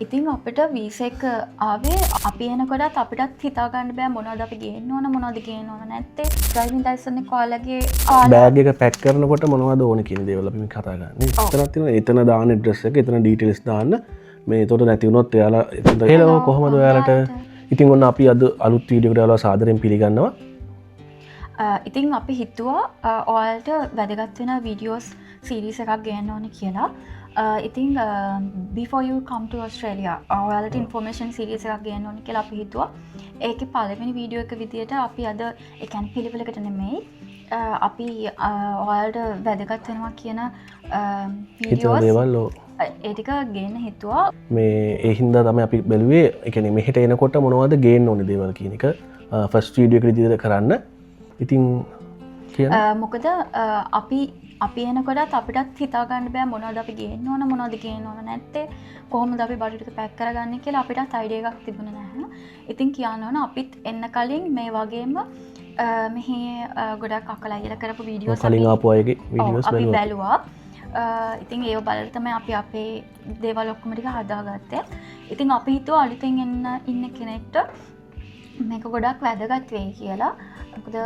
ඉතින් අපිට වීසා එක ආවේ අපි එනකොටත් අපිටත් හිතා ගන්න බෑ මොනවද අපි ගේන්න ඕන මොනවද ගේන්න ඕන නැත්තේ ඩ්‍රයිවිං ලයිසන්ස් එක ඔයාලගේ බෑග් එක පැක් කරනකොට මොනවද ඕන කියන දේවල් අපි කතා කරන්නේ. එතනක් තියෙනවා එතන දාන ඇඩ්‍රස් එක එතන ඩීටේල්ස් දාන්න. මේ එතකොට නැති වුණොත් එයාලා එතන හෙලෝ කොහමද ඔයාලට ඉතින් ඔන්න අපි අද අලුත් වීඩියෝ එකට ඔයාලා සාදරයෙන් පිළිගන්නවා. ඉතින් අපි හිතුවා ඔයාලට වැදගත් වෙන වීඩියෝස් සීරීස් එකක් ගේන්න ඕනේ කියලා. ඉතින් before you come to Australia ඔයාලට ඉන්ෆෝමේෂන් සීරීස් එකක් ගේන්න ඕනේ කියලා අපි හිතුවා. ඒකේ පළවෙනි වීඩියෝ එක විදියට අපි අද ඒ කියන්නේ පිළිවෙලකට නෙමෙයි අපි ඔයාලට වැදගත් වෙනවා කියන වීඩියෝස් දේවල් ඒ ටික ගේන්න හිතුවා. මේ ඒ හින්දා තමයි අපි බැලුවේ ඒ කියන්නේ මෙහෙට එනකොට මොනවද ගේන්න ඕනේ දේවල් කියන එක ෆස්ට් වීඩියෝ එක විදියට කරන්න. ඉතින් මොකද අපි එනකොටත් අපිටත් හිතා ගන්න බෑ මොනවද අපි ගේන්න ඕන මොනවද ගේන්න ඕන නැත්තේ කොහොමද අපි බඩු ටික පැක් කරගන්නේ කියලා අපිටත් අයිඩියා එකක් තිබුණේ නැහැ. ඉතින් කියන්න ඕන අපිත් එන්න කලින් මේ වගේම මෙහි ගොඩක් අකලා අයලා කරපු වීඩියෝස් කලින් ආපු අයගේ වීඩියෝස් අපි බැලුවා. ඉතින් ඒව බලලා තමයි අපි අපේ දේවල් ඔක්කොම ටික හදාගත්තේ. ඉතින් අපි හිතුවා අලුතෙන් ඉන්න කෙනෙක්ට මේක ගොඩක් වැදගත් වෙයි කියලා. මොකද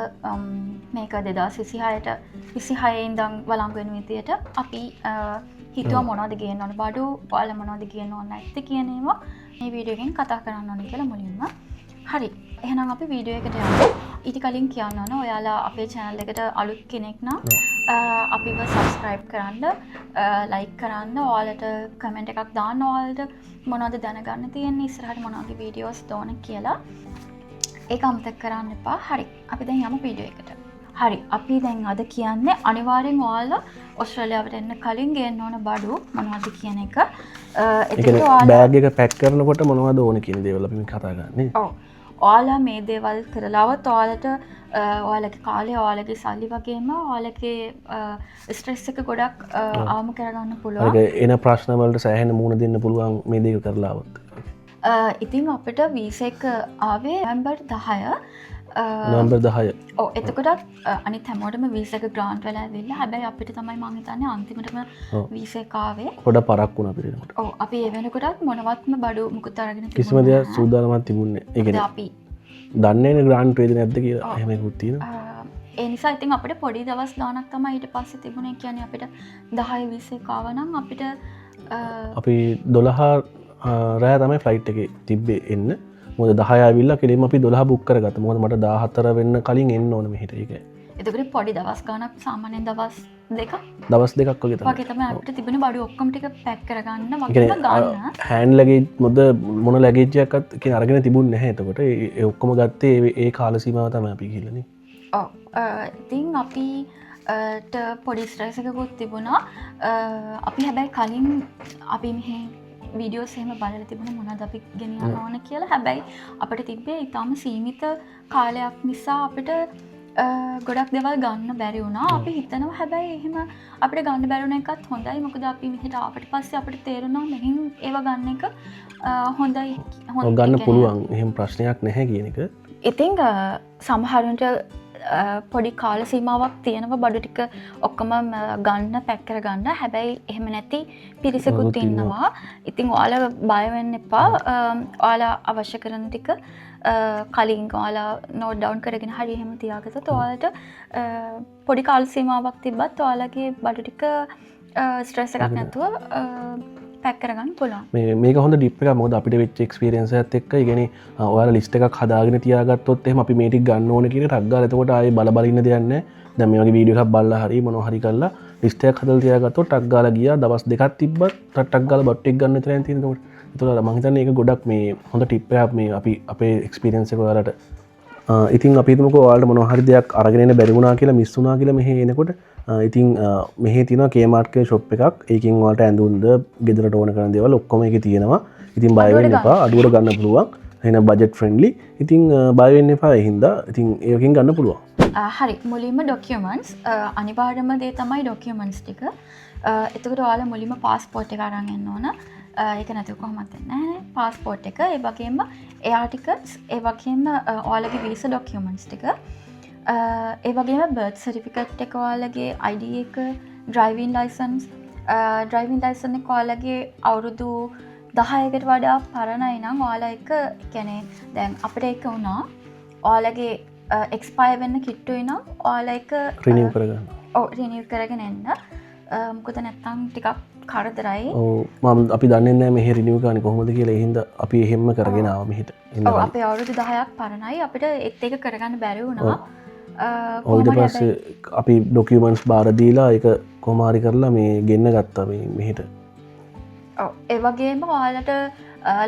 මේක 2026 ඉඳන් වළංගු වෙන විදියට අපි හිතුවා මොනවද ගේන්න ඕන බඩු ඔයාලා මොනවද ගේන්න ඕන නැත්තේ කියන ඒවා මේ වීඩියෝ එකෙන් කතා කරන්න ඕනේ කියලා මුලින්ම. හරි. එහෙනම් අපි වීඩියෝ එකට යමු. ඊට කලින් කියන්න ඕන ඔයාලා අපේ channel එකට අලුත් කෙනෙක් නම් අපිව subscribe කරන්න, like කරන්න, ඔයාලට comment එකක් දාන්න ඔයාලට මොනවද දැනගන්න තියෙන්නේ ඉස්සරහට මොනවගේ වීඩියෝස් දෝන කියලා. ඒක අමතක කරන්න එපා. හරි. අපි දැන් යමු වීඩියෝ එකට. හරි. අපි දැන් අද කියන්නේ අනිවාර්යෙන් ඔයාලා ඕස්ට්‍රේලියාවට එන්න කලින් ගේන්න ඕන බඩු මොනවද කියන එක. එතකොට ඔයාලා බෑග් එක පැක් කරනකොට මොනවද ඕන කියන දේවල් අපි කතා කරන්නේ. ඔව්. ඔයාලා මේ දේවල් කරලාවත් ඔයාලට ඔයාලගේ කාලේ ඔයාලගේ සල්ලි වගේම ඔයාලගේ ස්ට්‍රෙස් එක ගොඩක් ආම කරගන්න පුළුවන්. ඒක එන ප්‍රශ්න වලට සෑහෙන මුහුණ දෙන්න පුළුවන් මේ දේක කරලාවත්. ඉතින් අපිට වීසා එක ආවේ නොවැම්බර් 10. නොවැම්බර් 10. ඔව් එතකොටත් අනිත් හැමෝටම වීසා එක ග්‍රාන්ට් වෙලා ඇවිල්ලා. හැබැයි අපිට තමයි මං හිතන්නේ අන්තිමටම වීසා එක ආවේ. පොඩ පරක් වුණා අපිට එනකොට. ඔව් අපි ඒ වෙනකොටත් මොනවත්ම බඩු මුකුත් අරගෙන කිසිම දෙයක් සූදානමක් තිබුණේ නැහැ. ඒ කියන්නේ අපි දන්නේ නැහැ ග්‍රාන්ට් වේද නැද්ද කියලා. එහෙම එකක් තියෙනවා. ඒ නිසා ඉතින් අපිට පොඩි දවස් ගාණක් තමයි ඊට පස්සේ තිබුණේ. කියන්නේ අපිට 10 වීසා එක ආව නම් අපිට අපි 12 රෑ තමයි ෆ්ලයිට් එකේ තිබ්බේ එන්න. මොකද 10 ආවිල්ලා කෙලින්ම අපි 12 බුක් කරගත්තා. මොකද මට 14 වෙන්න කලින් එන්න ඕන මෙහෙට. ඒක. එතකොට පොඩි දවස් ගාණක් සාමාන්‍යයෙන් දවස් දෙකක් වගේ තමයි. වගේ තමයි අපිට තිබුණ බඩු ඔක්කොම ටික පැක් කරගන්න වගේම ගන්න. හෑන්ඩ් ලගේජ් මොන ලගේජ් එකක්වත් කියන අරගෙන තිබුණේ නැහැ. එතකොට ඒ ඔක්කොම ගත්තේ ඒ කාල සීමාව තමයි අපි ගිහලානේ. ඔව්. ඉතින් අපිට පොඩි ස්ට්‍රෙස් එකකුත් තිබුණා. අපි හැබැයි කලින් අපි මෙහි වීඩියෝස් එහෙම බලලා තිබුණා මොනවද අපි ගෙනියන්න ඕන කියලා. හැබැයි අපිට තිබ්බේ ඊටම සීමිත කාලයක් නිසා අපිට ගොඩක් දේවල් ගන්න බැරි වුණා. අපි හිතනවා හැබැයි එහෙම අපිට ගන්න බැරි වුණ එකත් හොඳයි. මොකද අපි මෙහෙට ආවට පස්සේ අපිට තේරුණා මෙහින් ඒව ගන්න එක හොඳයි. ගන්න පුළුවන්. එහෙම ප්‍රශ්නයක් නැහැ කියන එක. ඉතින් සමහරුන්ට පොඩි කාල සීමාවක් තියෙනවා බඩු ටික ඔක්කොම ගන්න පැක් කරගන්න. හැබැයි එහෙම නැති පිරිසකුත් ඉන්නවා. ඉතින් ඔයාලා බය වෙන්න එපා. ඔයාලා අවශ්‍ය කරන ටික කලින් ඔයාලා නෝට් ඩවුන් කරගෙන හරි එහෙම තියාගත්තොත් ඔයාලට පොඩි කාල සීමාවක් තිබ්බත් ඔයාලගේ බඩු ටික ස්ට්‍රෙස් එකක් නැතුව පැක් කරගන්න පුළුවන්. මේක හොඳ ටිප් එකක්. මොකද අපිට වෙච්ච එක්ස්පීරියන්ස් එකත් එක්ක ඒ කියන්නේ ඔයාලා ලිස්ට් එකක් හදාගෙන තියාගත්තොත් එහෙම අපි මේ ටික ගන්න ඕනේ කියන ටක් ගාලා එතකොට ආයේ බල ඉන්න දෙයක් නැහැ. දැන් මේ වගේ වීඩියෝ එකක් බලලා හරි මොනවා හරි කරලා ලිස්ට් එකක් හදලා තියාගත්තොත් ටක් ගාලා ගියා දවස් දෙකක් තිබ්බත් ටක් ගාලා බට් එක ගන්න විතරයි තියෙන්නේ. එතකොට මම හිතන්නේ ඒක ගොඩක් මේ හොඳ ටිප් එකක් මේ අපි අපේ එක්ස්පීරියන්ස් එක ඔයාලට. ඉතින් අපි හිතමුකෝ ඔයාලට මොනවා හරි දෙයක් අරගෙන එන්න බැරි වුණා කියලා මිස් වුණා කියලා මෙහෙ එනකොට ඉතින් මෙහෙ තියෙනවා Kmart ෂොප් එකක්. ඒකෙන් ඔයාලට ඇඳුම්ද ගෙදරට ඕන කරන දේවල් ඔක්කොම ඒකේ තියෙනවා. ඉතින් බය වෙන්න එපා. අඩුවට ගන්න පුළුවන්. එහෙනම් බජට් ෆ්‍රෙන්ඩ්ලි. ඉතින් බය වෙන්න එපා. ඒ හින්දා ඉතින් ඒකෙන් ගන්න පුළුවන්. හරි. මුලින්ම ඩොකියුමන්ට්ස් අනිවාර්යම දේ තමයි ඩොකියුමන්ට්ස් ටික. එතකොට ඔයාලා මුලින්ම පාස්පෝර්ට් එක අරන් එන්න ඕන. ඒක නැතුව කොහොමද නැහැ. පාස්පෝර්ට් එක, ඒ වගේම එයාර් ටිකට්ස්, ඒ වගේම ඔයාලගේ වීසා ඩොකියුමන්ට්ස් ටික, ඒ වගේම බර්ත් සර්ටිෆිකේට් එක, ඔයාලගේ ID එක, ඩ්‍රයිවිං ලයිසන්ස් එක ඔයාලගේ අවුරුදු 10කට වඩා පරණයි නම් ඔයාලා එක කියන්නේ දැන් අපිට ඒක වුණා ඔයාලගේ එක්ස්පයර් වෙන්න කිට්ටුයි නම් ඔයාලා එක රිනිව් කරගන්න. ඔව් රිනිව් කරගෙන එන්න. මොකද නැත්තම් ටිකක් කරදරයි. ඔව් මම අපි දන්නේ නැහැ මෙහෙ රිනිව් කරන්නේ කොහොමද කියලා. ඒ හින්දා අපි එහෙම්ම කරගෙන ආවා මෙහෙට. ඔව් අපේ අවුරුදු 10ක් පරණයි. අපිට ඒත් එක කරගන්න බැරි වුණා. ඊට පස්සේ අපි ඩොකියුමන්ට්ස් බාර දීලා ඒක කොහොම හරි කරලා මේ ගෙන්න ගත්තා මේ මෙහෙට. ඔව් ඒ වගේම ඔයාලට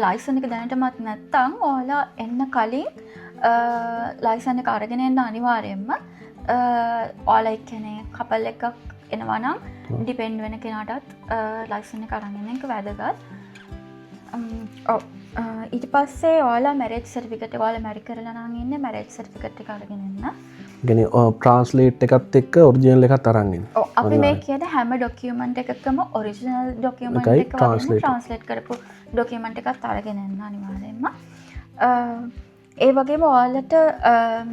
ලයිසන් එක දැනටමත් නැත්තම් ඔයාලා එන්න කලින් ලයිසන් එක අරගෙන එන්න අනිවාර්යයෙන්ම ඔයාලා එක්කනේ කපල් එකක් එනවා නම් ඩිපෙන්ඩ් වෙන කෙනාටත් ලයිසන් එක අරන් එන එක වැදගත්. ඔව් ඊට පස්සේ ඔයාලා මැරේජ් සර්ටිෆිකේට් එක ඔයාලා මැරි කරලා නම් ඉන්නේ මැරේජ් සර්ටිෆිකේට් එක අරගෙන එන්න. ගැන ට්‍රන්ස්ලේට් එකත් එක්ක ඔරිජිනල් එකත් අරන්ගෙන. අපි මේ කියන හැම ඩොකියුමන්ට් එකකම ඔරිජිනල් ඩොකියුමන්ට් එක ට්‍රාන්ස්ලේට් කරපු ඩොකියුමන්ට් එකත් අරගෙන එන්න අනිවාර්යයෙන්ම. ඒ වගේම ඔයාලට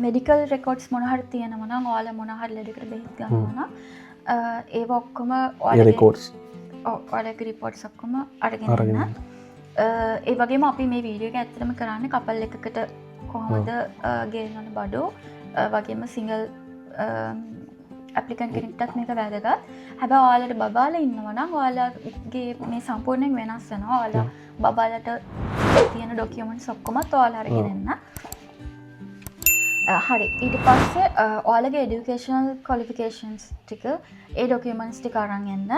මෙඩිකල් රෙකෝඩ්ස් මොන හරි තියෙනවා නම් ඔයාලා මොන හරි ලෙඩකට බෙහෙත් ගන්නවා නම් ඒව ඔක්කොම ඔයාලගේ රෙකෝඩ්ස් ඔයාලගේ රිපෝට්ස් ඔක්කොම අරගෙන එන්න. ඒ වගේම අපි මේ වීඩියෝ එක ඇත්තටම කරන්නේ කපල් එකකට කොහොමද ගෙන්නන බඩු වගේම සිංගල් ඇප්ලිකන්ට් කෙනෙක්ටත් මේක වැදගත්. හැබැයි ඔයාලට බබාලා ඉන්නවා නම් ඔයාලගේ මේ සම්පූර්ණයෙන් වෙනස් වෙනවා. ඔයාලා බබාලට තියෙන ඩොකියුමන්ට්ස් ඔක්කොමත් ඔයාලා අරගෙන එන්න. හරි ඊට පස්සේ ඔයාලගේ එඩියුකේෂනල් ක්වොලිෆිකේෂන්ස් ටික ඒ ඩොකියුමන්ට්ස් ටික අරන් එන්න.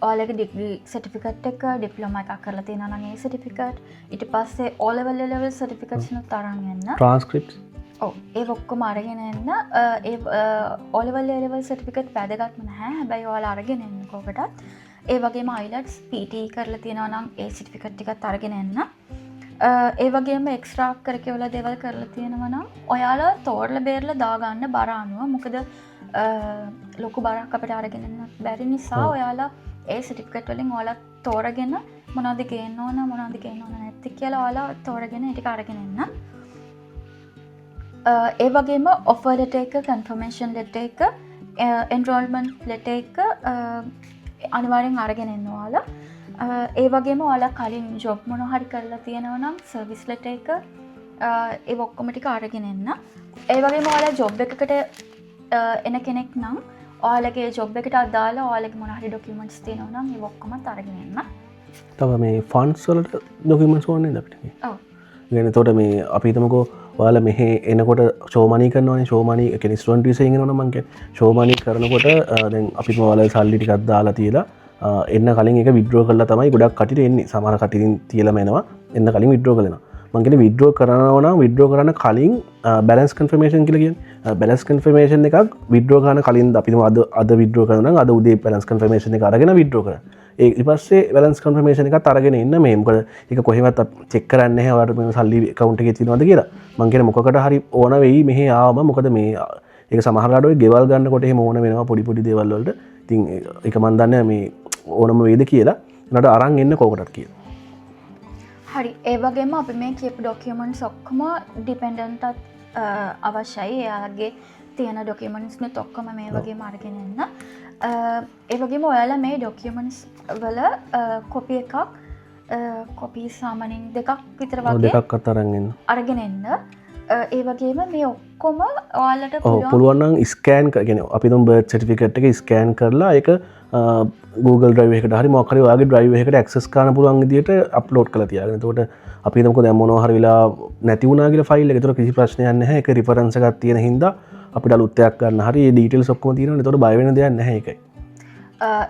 ඔයාලගේ ඩිග්‍රී සර්ටිෆිකේට් එක ඩිප්ලෝමා එකක් කරලා තියෙනවා නම් ඒ සර්ටිෆිකේට් ඊට පස්සේ O level සර්ටිෆිකේට්ස් නුත් අරන් එන්න. ට්‍රාන්ස්ක්‍රිප්ට්ස් ඔව් ඒ ඔක්කොම අරගෙන එන්න. ඒ O level සර්ටිෆිකේට් වැදගත්ම නැහැ. හැබැයි ඔයාලා අරගෙන එන්න කොකටත්. ඒ වගේම IELTS PTE කරලා තියෙනවා නම් ඒ සර්ටිෆිකේට් ටිකත් අරගෙන එන්න. ඒ වගේම එක්ස්ට්‍රා කරකියුලර් දේවල් කරලා තියෙනවා නම් ඔයාලා තෝරලා බේරලා දාගන්න බර අනුව. මොකද ලොකු බරක් අපිට අරගෙන එන්න බැරි නිසා ඔයාලා ඒ සර්ටිෆිකේට් වලින් ඔයාලා තෝරගෙන මොනවද ගේන්න ඕන මොනවද ගේන්න ඕන නැති කියලා ඔයාලා තෝරගෙන ඒ ටික අරගෙන එන්න. ඒ වගේම ඔෆර් ලෙටර් එක, කන්ෆර්මේෂන් ලෙටර් එක, එන්රෝල්මන්ට් ලෙටර් එක අනිවාර්යෙන් අරගෙන එන්න ඔයාලා. ඒ වගේම ඔයාලා කලින් ජොබ් මොන හරි කරලා තියෙනවා නම් සර්විස් ලෙටර් එක ඒ ඔක්කොම ටික අරගෙන එන්න. ඒ වගේම ඔයාලා ජොබ් එකකට එන කෙනෙක් නම් ඔයාලගේ ජොබ් එකට අදාළ ඔයාලගේ මොන හරි ඩොකියුමන්ට්ස් තියෙනවා නම් ඒ ඔක්කොමත් අරගෙන එන්න. තව මේ ෆන්ඩ්ස් වලට ඩොකියුමන්ට්ස් ඕනේ නේද අපිට? ඔව්. يعني එතකොට මේ අපි හිතමුකෝ ඔයාලා මෙහෙ එනකොට ෂෝමනී කරනවානේ. ෂෝමනී කියන්නේ ස්ටුඩන්ට් වීසා එකෙන් එනවනම් මං කියන්නේ ෂෝමනී කරනකොට දැන් අපිත් ඔයාලා සල්ලි ටිකක් දාලා තියලා එන්න කලින් එක විඩ්‍රෝ කරලා තමයි ගොඩක් කටියට එන්නේ. සමහර කටින් තියලාම එනවා. එන්න කලින් විඩ්‍රෝ කරනවා. මං කියන්නේ විඩ්‍රෝ කරනවා නම් විඩ්‍රෝ කරන්න කලින් බැලන්ස් කන්ෆර්මේෂන් කියලා කියන්නේ. බැලන්ස් කන්ෆර්මේෂන් එකක් විඩ්‍රෝ කරන කලින් අපි අද විඩ්‍රෝ කරනවා නම් අද උදේ බැලන්ස් කන්ෆර්මේෂන් එක අරගෙන විඩ්‍රෝ කරනවා. ඒ ඊට පස්සේ බැලන්ස් කන්ෆර්මේෂන් එකත් අරගෙන ඉන්න මේ මොකද ඒක කොහෙවත් චෙක් කරන්නේ නැහැ ඔයාලට මේ සල්ලි account එකේ තියෙනවද කියලා. මං කියන්නේ මොකකට හරි ඕන වෙයි මෙහෙ ආවම. මොකද මේ ඒක සමහරලාට ඔය ගෙවල් ගන්නකොට එහෙම ඕන වෙනවා පොඩි පොඩි දේවල් වලට. ඉතින් ඒක මන් දන්නේ මේ ඕනම වේද කියලා. නඩ අරන් එන්න කොකටත් කියලා. හරි ඒ වගේම අපි මේ කියපු ඩොකියුමන්ට්ස් ඔක්කොම ඩිපෙන්ඩන්ට්ටත් අවශ්‍යයි. එයාගේ තියෙන ඩොකියුමන්ට්ස් නුත් ඔක්කොම මේ වගේම අරගෙන එන්න. ඒ වගේම ඔයාලා මේ ඩොකියුමන්ට්ස් වල කොපි එකක් කොපි සාමාන්‍යයෙන් දෙකක් විතර වගේ දෙකක් අතරන් එන්න. අරගෙන එන්න. ඒ වගේම මේ ඔක්කොම ඔයාලට පුළුවන් නම් ස්කෑන් කරගෙන අපි දුම් බර්ත් සර්ටිෆිකේට් එක ස්කෑන් කරලා ඒක Google Drive එකට හරි මොකක් හරි ඔයාගේ drive එකකට access කරන්න පුළුවන් විදියට අප්ලෝඩ් කරලා තියාගන්න. එතකොට අපි හිතමුකෝ දැන් මොනවා හරි වෙලා නැති වුණා කියලා ෆයිල් එක. ඒතර කිසි ප්‍රශ්නයක් නැහැ. ඒක රිෆරන්ස් එකක් තියෙන හින්දා අපිට අලුත් එකක් ගන්න හරි ඒ ඩීටේල්ස් ඔක්කොම තියෙනවා. ඒතකොට බය වෙන දෙයක් නැහැ ඒකයි.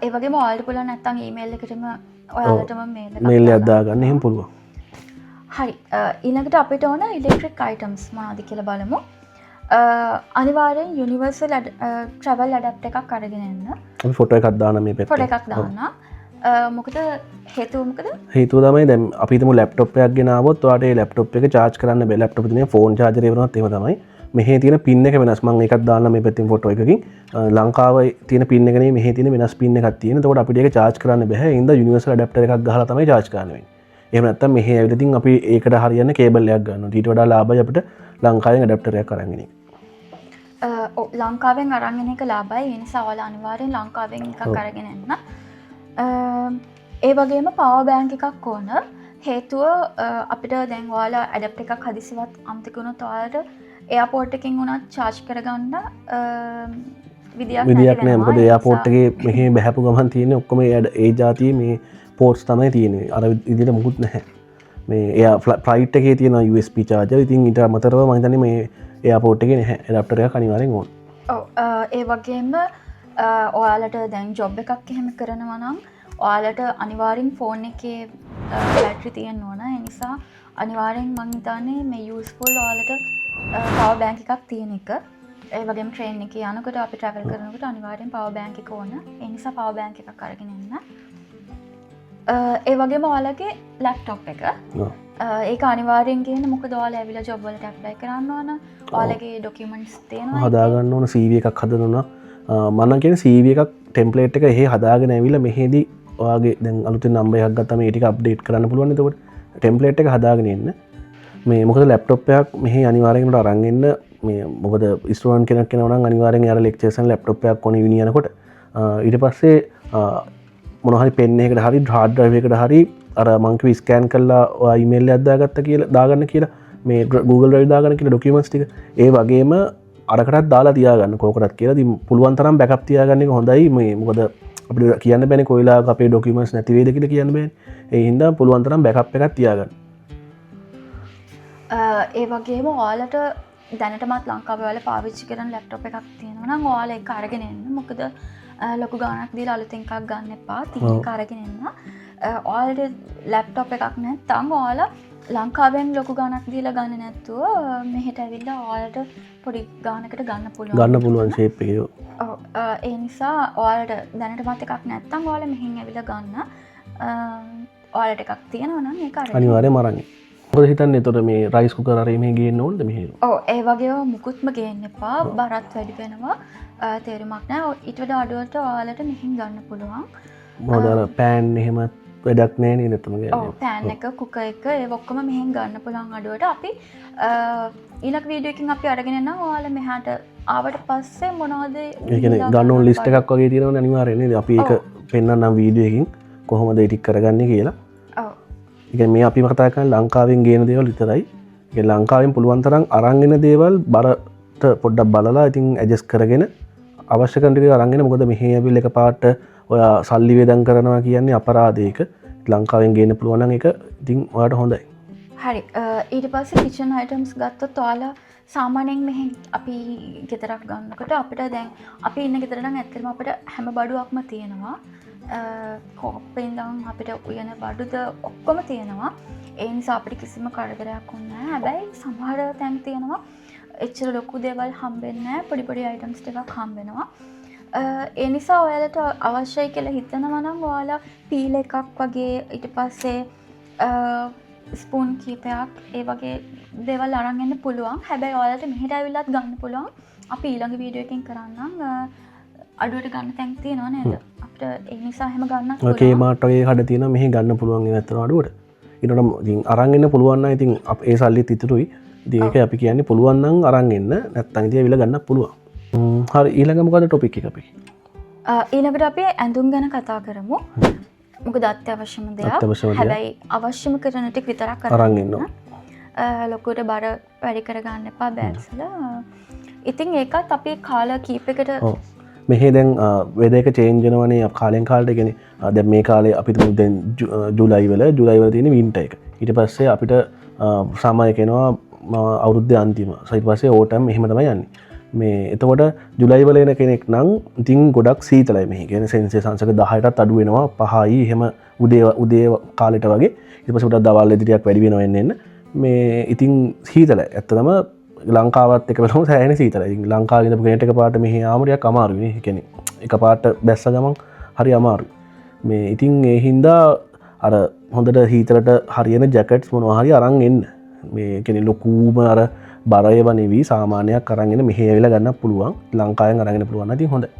ඒ වගේම ඔයාලට පුළුවන් නැත්නම් ඊමේල් එකටම ඔයාලටම මේල් එකක් දාගන්න එහෙම පුළුවන්. හරි ඊළඟට අපිට ඕන ඉලෙක්ට්‍රික් අයිටම්ස් මොනවද කියලා බලමු. අනිවාර්යෙන් යුනිවර්සල් ට්‍රැවල් ඇඩැප්ටර් එකක් අරගෙන එන්න. අපි ෆොටෝ එකක් දාන්න මේ පැත්තේ. ෆොටෝ එකක් දාන්න. මොකද හේතුව මොකද? හේතුව තමයි දැන් අපි හිතමු ලැප්ටොප් එකක් ගෙනාවොත් ඔයාලට ඒ ලැප්ටොප් එක charge කරන්න බෑ. ලැප්ටොප් එකේ තියෙන ෆෝන් charger එක වෙනවත් එහෙම තමයි. මෙහි තියෙන පින් එක වෙනස්. මම ඒකත් දාන්න මේ පැත්තෙන් ෆොටෝ එකකින්. ලංකාවේ තියෙන පින් එක නෙමෙයි මෙහි තියෙන වෙනස් පින් එකක් තියෙන. එතකොට අපිට ඒක charge කරන්න බෑ. ඒ හින්දා යුනිවර්සල් ඇඩැප්ටර් එකක් ගහලා තමයි charge කරන්න වෙන්නේ. එහෙම නැත්නම් මෙහි ඇවිල්ලා ඉතින් අපි ඒකට හරියන්න කේබල් එකක් ගන්නවා. ඊට වඩා ලාභයි අපිට ලංකාවෙන් ඇඩැප්ටර් එකක් අරන් එන එක. ලංකාවෙන් අරන් එන එක ලාභයි. ඒ නිසා ඔයාලා අනිවාර්යෙන් ලංකාවෙන් එකක් අරගෙන එන්න. ඒ වගේම පවර් බෑන්ක් එකක් ඕන. හේතුව අපිට දැන් ඔයාලා ඇඩප්ටර් එකක් හදිසියවත් අමතක වුණොත් ඔයාලට එයාපෝට් එකකින් වුණත් චාර්ජ් කරගන්න විදියක් නෑ. මොකද එයාපෝට් එකේ මෙහි බහැපු ගමන් තියෙන්නේ ඔක්කොම ඒ જાතියේ මේ පෝට්ස් තමයි තියෙන්නේ. අර විදිහට මුකුත් නැහැ. මේ එයා ෆ්ලයිට් එකේ තියෙන USB charger. ඉතින් ඊට අමතරව මම හිතන්නේ මේ එයාපෝට් එකේ නැහැ. ඇඩප්ටර් එකක් අනිවාර්යෙන් ඕන. ඔව් ඒ වගේම ඔයාලට දැන් ජොබ් එකක් එහෙම කරනවා නම් ඔයාලට අනිවාර්යෙන් ෆෝන් එකේ බැටරි තියෙන්න ඕන. ඒ නිසා අනිවාර්යෙන් මම හිතන්නේ මේ යූස්ෆුල් ඔයාලට පවර් බැංක් එකක් තියෙන එක. ඒ වගේම ට්‍රේන් එකේ යනකොට අපි ට්‍රැවල් කරනකොට අනිවාර්යෙන් පවර් බැංක් එක ඕන. ඒ නිසා පවර් බැංක් එකක් අරගෙන එන්න. ඒ වගේම ඔයාලගේ ලැප්ටොප් එක ඒක අනිවාර්යෙන් ගේන්න. මොකද ඔයාලා ඇවිල්ලා ජොබ් වලට ඇප්ලයි කරන්න ඕන. ඔයාලගේ ඩොකියුමන්ට්ස් තියෙනවා. හදාගන්න ඕන CV එකක් හදනවා. මම කියන්නේ CV එකක් ටෙම්ප්ලේට් එක එහෙ හදාගෙන ඇවිල්ලා මෙහෙදී ඔයාගේ දැන් අලුතෙන් නම්බර් එකක් ගත්තාම ඒ ටික අප්ඩේට් කරන්න පුළුවන්. එතකොට ටෙම්ප්ලේට් එක හදාගෙන එන්න. මේ මොකද ලැප්ටොප් එකක් මෙහෙ අනිවාර්යෙන් උඩ අරන් එන්න. මේ මොකද ස්ටුඩන්ට් කෙනෙක් කෙනා නම් අනිවාර්යෙන් යාර ලෙක්චර්ස් යන ලැප්ටොප් එකක් ඕනේ විනි යනකොට ඊට පස්සේ මොන හරි පෙන් එකකට හරි හાર્ඩ් ඩ්‍රයිව් එකකට හරි අර මං කිව්ව ස්කෑන් කරලා ඔයා ඊමේල් එකක් දාගත්ත කියලා දාගන්න කියලා මේ Google Drive දාගන්න කියලා ඩොකියුමන්ට්ස් ටික ඒ වගේම අරකටත් දාලා තියාගන්න කෝකටත් කියලා. ඉතින් පුළුවන් තරම් බෑකප් තියාගන්න එක හොඳයි. මේ මොකද අපිට කියන්න බෑනේ කොයිලාක අපේ ඩොකියුමන්ට්ස් නැති වෙයිද කියලා කියන්න බෑනේ. ඒ හින්දා පුළුවන් තරම් බෑකප් එකක් තියාගන්න. ඒ වගේම ඔයාලට දැනටමත් ලංකාවේ ඔයාලා පාවිච්චි කරන ලැප්ටොප් එකක් තියෙනවා නම් ඔයාලා ඒක අරගෙන එන්න. මොකද ලොකු ගාණක් දීලා අලුතෙන් එකක් ගන්න එපා. තියෙන එක අරගෙන එන්න. ඔයාලට ලැප්ටොප් එකක් නැත්නම් ඔයාලා ලංකාවෙන් ලොකු ගාණක් දීලා ගන්න නැත්තුව මෙහෙට ඇවිල්ලා ඔයාලට පොඩි ගාණකට ගන්න පුළුවන්. ගන්න පුළුවන් ෂේප් එකේ. ඔව් ඒ නිසා ඔයාලට දැනටමත් එකක් නැත්නම් ඔයාලා මෙහෙන් ඇවිල්ලා ගන්න. ඔයාලට එකක් තියෙනවා නම් ඒක අරගෙන අනිවාර්යයෙන්ම අරන්. මොකද හිතන්නේ එතකොට මේ රයිස් කුකර් අරේ මෙහෙ ගේන්න ඕනද මෙහෙ? ඔව් ඒ වගේම මුකුත්ම ගේන්න එපා. බරත් වැඩි වෙනවා. තේරුමක් නැහැ. ඊට වඩා අඩුවට ඔයාලට මෙහෙන් ගන්න පුළුවන්. මොකද අර පෑන් එහෙම වැඩක් නැහැ නේද එතන ගන්නේ? ඔව් පෑන් එක කුකර් එක ඒ ඔක්කොම මෙහෙන් ගන්න පුළුවන් අඩුවට. අපි ඊළඟ වීඩියෝ එකකින් අපි අරගෙන එනවා ඔයාලා මෙහාට ආවට පස්සේ මොනවද ඒ කියන්නේ ගන්න ඕන ලිස්ට් එකක් වගේ තියෙනවනේ අනිවාර්යයෙන් නේද? අපි ඒක පෙන්නන්නම් වීඩියෝ එකකින් කොහොමද ඒ ටික කරගන්නේ කියලා. ඔව්. ඒ මේ අපි කතා කරන්නේ ලංකාවෙන් ගේන දේවල් විතරයි. ඒ ලංකාවෙන් පුළුවන් තරම් අරන් එන දේවල් බරට පොඩ්ඩක් බලලා ඉතින් ඇඩ්ජස්ට් කරගෙන අවශ්‍ය කරන ටික අරන් එන්න. මොකද මෙහි ඇවිල්ලා එකපාරට ඔයා සල්ලි වේදම් කරනවා කියන්නේ අපරාධයක. ලංකාවෙන් ගේන්න පුළුවන් නම් ඒක ඉතින් ඔයාලට හොඳයි. හරි. ඊට පස්සේ කිචන් අයිටම්ස් ගත්තොත් ඔයාලා සාමාන්‍යයෙන් මෙහි අපි ගෙදරක් ගන්නකොට අපිට දැන් අපි ඉන්න ගෙදර නම් ඇත්තටම අපිට හැම බඩුවක්ම තියෙනවා. කෝප්පේ ඉඳන් අපිට උයන බඩුද ඔක්කොම තියෙනවා. ඒ නිසා අපිට කිසිම කරදරයක් ඕනේ නැහැ. හැබැයි සමහර තැන් තියෙනවා එච්චර ලොකු දේවල් හම්බෙන්නේ නැහැ. පොඩි පොඩි අයිටම්ස් ටිකක් හම්බෙනවා. ඒ නිසා ඔයාලට අවශ්‍යයි කියලා හිතනවා නම් ඔයාලා පීල් එකක් වගේ ඊට පස්සේ ස්පූන් කීපයක් ඒ වගේ දේවල් අරන් එන්න පුළුවන්. හැබැයි ඔයාලට මෙහෙට ඇවිල්ලත් ගන්න පුළුවන්. අපි ඊළඟ වීඩියෝ එකකින් කරන්නම් අඩුවට ගන්න තැන් තියෙනවා නේද? අපිට ඒ නිසා හැම ගන්නත් පුළුවන්. ඔකේ මාට් වගේ කඩ තියෙනවා මෙහි ගන්න පුළුවන් ඒ නැත්තන අඩුවට. ඊටනම් ඉතින් අරන් එන්න පුළුවන් නම් ඉතින් ඒ සල්ලිත් ඉතුරුයි. ඉතින් ඒක අපි කියන්නේ පුළුවන් නම් අරන් එන්න නැත්නම් ඉතින් ඇවිල්ලා ගන්න පුළුවන්. හරි ඊළඟ මොකද ටොපික් එක අපි? ඊළඟට අපි ඇඳුම් ගැන කතා කරමු. මොකද අත්‍යවශ්‍යම දෙයක්. හැබැයි අවශ්‍යම කරන ටික විතරක් අරන් එන්න. ලොකුට බර වැඩි කරගන්න එපා බෑග්ස් වල. ඉතින් ඒකත් අපි කාල කීපයකට මෙහි දැන් වෙදර් එක චේන්ජ් වෙනවනේ කාලෙන් කාලට. කියන්නේ දැන් මේ කාලේ අපිට දැන් ජූලයි වල තියෙන වින්ටර් එක. ඊට පස්සේ අපිට සාමාන්‍ය කෙනවා අවුරුද්දේ අන්තිම. ඊට පස්සේ ඕටම් එහෙම තමයි යන්නේ. මේ එතකොට ජුලයි වල එන කෙනෙක් නම් ඉතින් ගොඩක් සීතලයි මෙහි. කියන්නේ සෙන්සියස් අංශක 10ටත් අඩු වෙනවා 5යි එහෙම උදේ කාලෙට වගේ. ඊට පස්සේ උඩ දවල් එදිරියක් වැඩි වෙනවා එන්න. මේ ඉතින් සීතලයි. ඇත්තටම ලංකාවත් එක බලමු සෑහෙන සීතලයි. ඉතින් ලංකාවේ ඉඳපු කෙනෙක් එකපාරට මෙහි ආවම ටිකක් අමාරුයි නේ. ඒ කියන්නේ එකපාරට බැස්ස ගමන් හරි අමාරුයි. මේ ඉතින් ඒ හින්දා අර හොඳට හීතරට හරියන ජැකට්ස් මොනවා හරි අරන් එන්න. මේ කියන්නේ ලොකුම අර බරය වනේවි සාමාන්‍යයක් අරගෙන මෙහෙ ඇවිල්ලා ගන්න පුළුවන්. ලංකාවෙන් අරගෙන පුළුවන් නම් හොඳයි.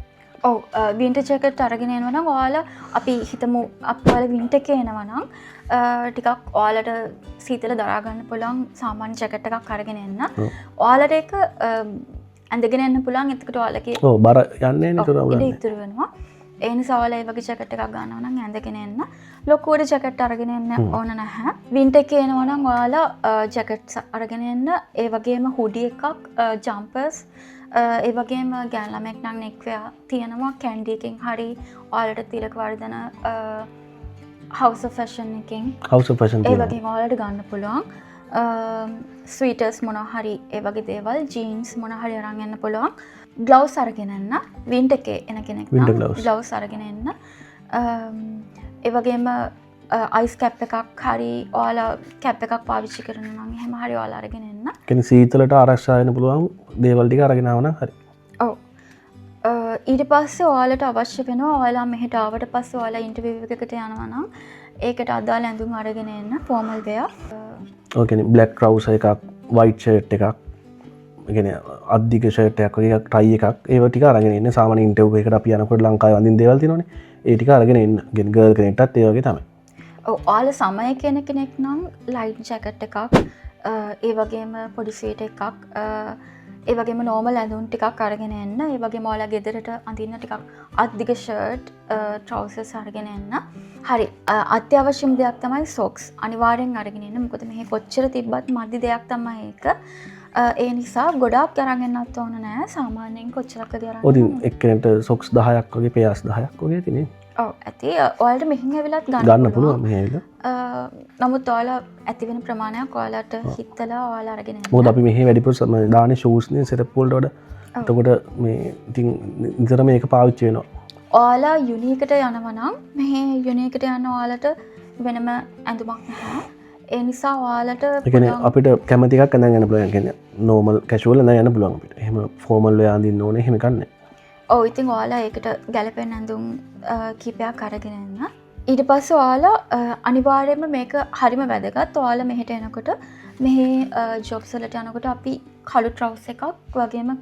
ඔව් වින්ටර් ජැකට් අරගෙන එනවා නම් ඔයාලා අපි හිතමු අප්පුවාලා වින්ටර් එකේ එනවා නම් ටිකක් ඔයාලට සීතල දරා ගන්න පුළුවන් සාමාන්‍ය ජැකට් එකක් අරගෙන එන්න. ඔයාලට ඒක ඇඳගෙන යන්න පුළුවන්. එතකොට ඔයාලගේ ඔව් බර යන්නේ නේද? ඉතුරු වෙනවා. ඒ නිසා ඔයාලා ඒ වගේ ජැකට් එකක් ගන්නවා නම් ඇඳගෙන එන්න. ලොකුවට ජැකට් අරගෙන එන්න ඕන නැහැ. වින්ටර් එකේ එනවා නම් ඔයාලා ජැකට්ස් අරගෙන එන්න. ඒ වගේම හුඩි එකක්, ජම්පර්ස්, ඒ වගේම ගෑනු ළමෙක් නම් නෙක්වෙයා තියෙනවා. කැන්ඩි එකකින් හරි ඔයාලට තිලක වර්ධන House of Fashion එකකින් ඒ වගේ ඔයාලට ගන්න පුළුවන්. ස්වීටර්ස් මොනවා හරි ඒ වගේ දේවල්, ජීන්ස් මොනවා හරි අරන් යන්න පුළුවන්. ග්ලව්ස් අරගෙන එන්න. වින්ටර් එකේ එන කෙනෙක් නම් ග්ලව්ස් අරගෙන එන්න. ඒ වගේම අයිස් කැප් එකක් හරි ඔයාලා කැප් එකක් පාවිච්චි කරනවා නම් එහෙම හරි ඔයාලා අරගෙන එන්න. කියන්නේ සීතලට ආරක්ෂා වෙන්න පුළුවන් දේවල් ටික අරගෙන ආව නම් හරි. ඔව්. ඊට පස්සේ ඔයාලට අවශ්‍ය වෙනවා ඔයාලා මෙහෙට ආවට පස්සේ ඔයාලා ඉන්ටර්විව් එකකට යනවා නම් ඒකට අදාළ ඇඳුම් අරගෙන එන්න ෆෝමල් වෙයා. ඔය කියන්නේ බ්ලැක් ට්‍රවුසර් එකක්, වයිට් ෂර්ට් එකක්, ඒ කියන්නේ අද්දික ෂර්ට් එකක් වගේ ටයි එකක් ඒව ටික අරගෙන එන්න. සාමාන්‍ය ඉන්ටර්විව් එකකට අපි යනකොට ලංකාවේ වඳින දේවල් තියෙනවනේ. ඒ ටික අරගෙන එන්න. කියන්නේ ගර්ල් කෙනෙක්ටත් ඒ වගේ තමයි. ඔව් ඔයාලා සමය කියන කෙනෙක් නම් ලයිට් ජැකට් එකක්, ඒ වගේම පොඩි ස්වීට් එකක්, ඒ වගේම නෝමල් ඇඳුම් ටිකක් අරගෙන එන්න. ඒ වගේම ඔයාලා ගෙදරට අඳින්න ටිකක් අද්දික ෂර්ට්, ට්‍රවුසර්ස් අරගෙන එන්න. හරි. අත්‍යවශ්‍යම දෙයක් තමයි සොක්ස්. අනිවාර්යෙන් අරගෙන එන්න. මොකද මෙහි කොච්චර තිබ්බත් මදි දෙයක් තමයි ඒක. ඒ නිසා ගොඩාක් අරන් එන්නත් ඕන නෑ. සාමාන්‍යයෙන් කොච්චරක්ද අරන්? ඔදින් එක්කෙනෙක්ට සොක්ස් 10ක් වගේ, පෙයාස් 10ක් වගේ තියෙන්නේ. ඔව් ඇති. ඔයාලට මෙහින් ඇවිලත් ගන්න පුළුවන් මෙහෙ ඇවිල්ලා. නමුත් ඔයාලා ඇති වෙන ප්‍රමාණයක් ඔයාලට හිතලා ඔයාලා අරගෙන එන්න. මොකද අපි මෙහෙ වැඩිපුර දාන්නේ ෂූස් නේ සෙටප් වලට වඩා. එතකොට මේ ඉතින් නිතර මේක පාවිච්චි වෙනවා. ඔයාලා යුනීකට යනවා නම් මෙහෙ යුනීකට යන ඔයාලට වෙනම ඇඳුමක් නැහැ. ඒ නිසා ඔයාලට ඒ කියන්නේ අපිට කැමති එකක් අඳන් යන්න පුළුවන්. කියන්නේ නෝමල් කැෂුවල් අඳන් යන්න පුළුවන් අපිට. එහෙම ෆෝමල් වෙලා අඳින්න ඕනේ එහෙම කන්නේ. ඔව් ඉතින් ඔයාලා ඒකට ගැලපෙන ඇඳුම් කීපයක් අරගෙන එන්න. ඊට පස්සේ ඔයාලා අනිවාර්යයෙන්ම මේක හරිම වැදගත්. ඔයාලා මෙහෙට එනකොට මෙහි ජොබ්ස් වලට යනකොට අපි කළු ට්‍රවුස් එකක් වගේම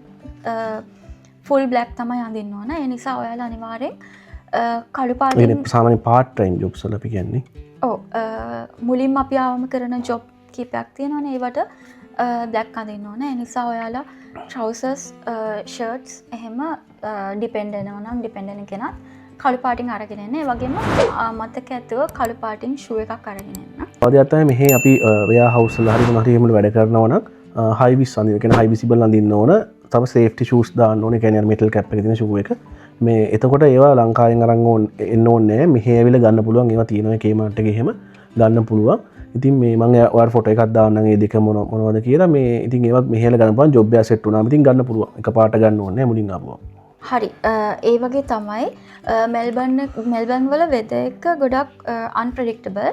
ෆුල් බ්ලැක් තමයි අඳින්න ඕන. ඒ නිසා ඔයාලා අනිවාර්යෙන් කළු පාටින් සාමාන්‍ය පාර්ට් ටයිම් ජොබ්ස් වල අපි කියන්නේ. ඔව් මුලින්ම අපි ආවම කරන ජොබ් කීපයක් තියෙනවනේ. ඒවට බ්ලැක් අඳින්න ඕන. ඒ නිසා ඔයාලා ට්‍රවුසර්ස්, ෂර්ට්ස් එහෙම ඩිපෙන්ඩ් වෙනවා නම් ඩිපෙන්ඩ් වෙන කෙනා කළු පාටින් අරගෙන එන්න. ඒ වගේම මතක ඇතුව කළු පාටින් ෂූ එකක් අරගෙන එන්න. තවදයක් තමයි මෙහි අපි වෙයා හවුස් වල හරි මොනවා හරි එහෙම වැඩ කරනවා නම් හයි විස් අඳින්න, කියන්නේ හයි විසිබල් අඳින්න ඕන. තව සේෆ්ටි ෂූස් දාන්න ඕනේ. කියන්නේ මෙටල් කැප් එකේ තියෙන ෂූ එක. මේ එතකොට ඒවා ලංකාවෙන් අරන් එන්න ඕනේ නැහැ. මෙහි ඇවිල්ලා ගන්න පුළුවන්. ඒවා තියෙනවා කේමාර්ට් එකේ එහෙම ගන්න පුළුවන්. ඉතින් මේ මම ඔයාලට ෆොටෝ එකක් දාන්නම් ඒ දෙක මොනවද කියලා. මේ ඉතින් ඒවත් මෙහෙල ගන්න පුළුවන්. ජොබ් එක සෙට් වුණාම ඉතින් ගන්න පුළුවන්. එකපාරට ගන්න ඕනේ නැහැ මුලින් ආපුවා. හරි. ඒ වගේ තමයි මෙල්බර්න් වල වෙදර් එක ගොඩක් අන්ප්‍රෙඩික්ටබල්.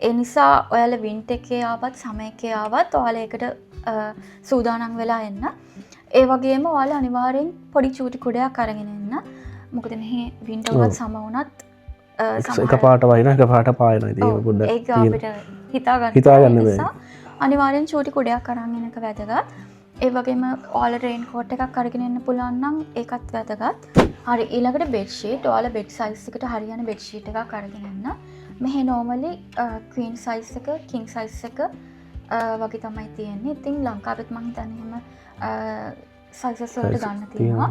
ඒ නිසා ඔයාලා වින්ටර් එකේ ආවත් සමර් එකේ ආවත් ඔයාලා ඒකට සූදානම් වෙලා එන්න. ඒ වගේම ඔයාලා අනිවාර්යෙන් පොඩි චූටි කුඩයක් අරගෙන එන්න. මොකද මෙහි වින්ටර් වුණත් සමර් වුණත් එකපාරට වයින් එකපාරට පායනවා. ඉතින් ඒක පොඩ්ඩක් ඒක අපිට හිතා ගන්න නිසා අනිවාර්යෙන් චූටි කුඩයක් අරන් එන එක වැදගත්. ඒ වගේම ඔයාලා රේන් කෝට් එකක් අරගෙන එන්න පුළුවන් නම් ඒකත් වැදගත්. හරි. ඊළඟට බෙඩ් ෂීට්. ඔයාලා බෙඩ් සයිස් එකට හරියන බෙඩ් ෂීට් එකක් අරගෙන එන්න. මෙහි normally queen size එක, king size එක වගේ තමයි තියෙන්නේ. ඉතින් ලංකාවෙත් මම හිතන්නේ එහෙම sizes වලට ගන්න තියෙනවා.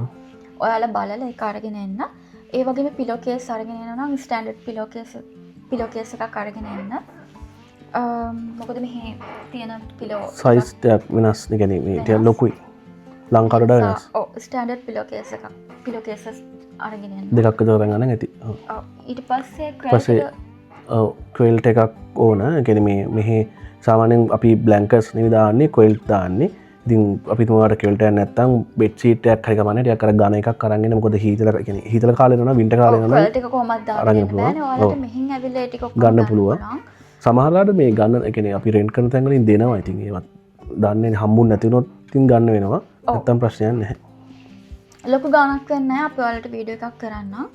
ඔයාලා බලලා ඒක අරගෙන එන්න. ඒ වගේම පිලෝ කේස් අරගෙන එනවා නම් ස්ටෑන්ඩඩ් පිලෝ කේස් එකක් අරගෙන එන්න. මොකද මෙහි තියෙන පිලෝ සයිස් එකක් වෙනස්. ඒ කියන්නේ මේ ටික ලොකුයි. ලංකාවට වඩා වෙනස්. ඔව් ස්ටෑන්ඩඩ් පිලෝ කේස් එකක්. පිලෝ කේසස් අරගෙන එන්න. දෙකක් විතර ගන්න ඇති. ඔව් ඊට පස්සේ ක්වෙල්ට් එකක් ඕන. ඒ කියන්නේ මේ මෙහි සාමාන්‍යයෙන් අපි බ්ලැන්කට්ස් නෙවෙයි දාන්නේ, ක්වෙල්ට් දාන්නේ. ඉතින් අපි තුමාට ක්වෙල්ට් එකක් නැත්තම් බෙඩ් ෂීට් එකක් හරි ගමන්නේ ටිකක් අර ඝන එකක් අරන් එන්න. මොකද හීතල කියන්නේ හීතල කාලේ නෝ වින්ටර් කාලේ නෝ ක්වෙල්ට් එක කොහොමද දාන්නේ බෑනේ. ඔයාලට මෙහින් ඇවිල්ලා ඒ ටික ගන්න පුළුවන්. සමහරලාට මේ ගන්න ඒ කියන්නේ අපි රෙන්ට් කරන තැන් වලින් දෙනවා. ඉතින් ඒවත් දන්නේ හම්බුනේ නැති වුණොත් ඉතින් ගන්න වෙනවා. නැත්තම් ප්‍රශ්නයක් නැහැ. ලොකු ගාණක් වෙන්නේ නැහැ. අපි ඔයාලට වීඩියෝ එකක් කරන්නම්.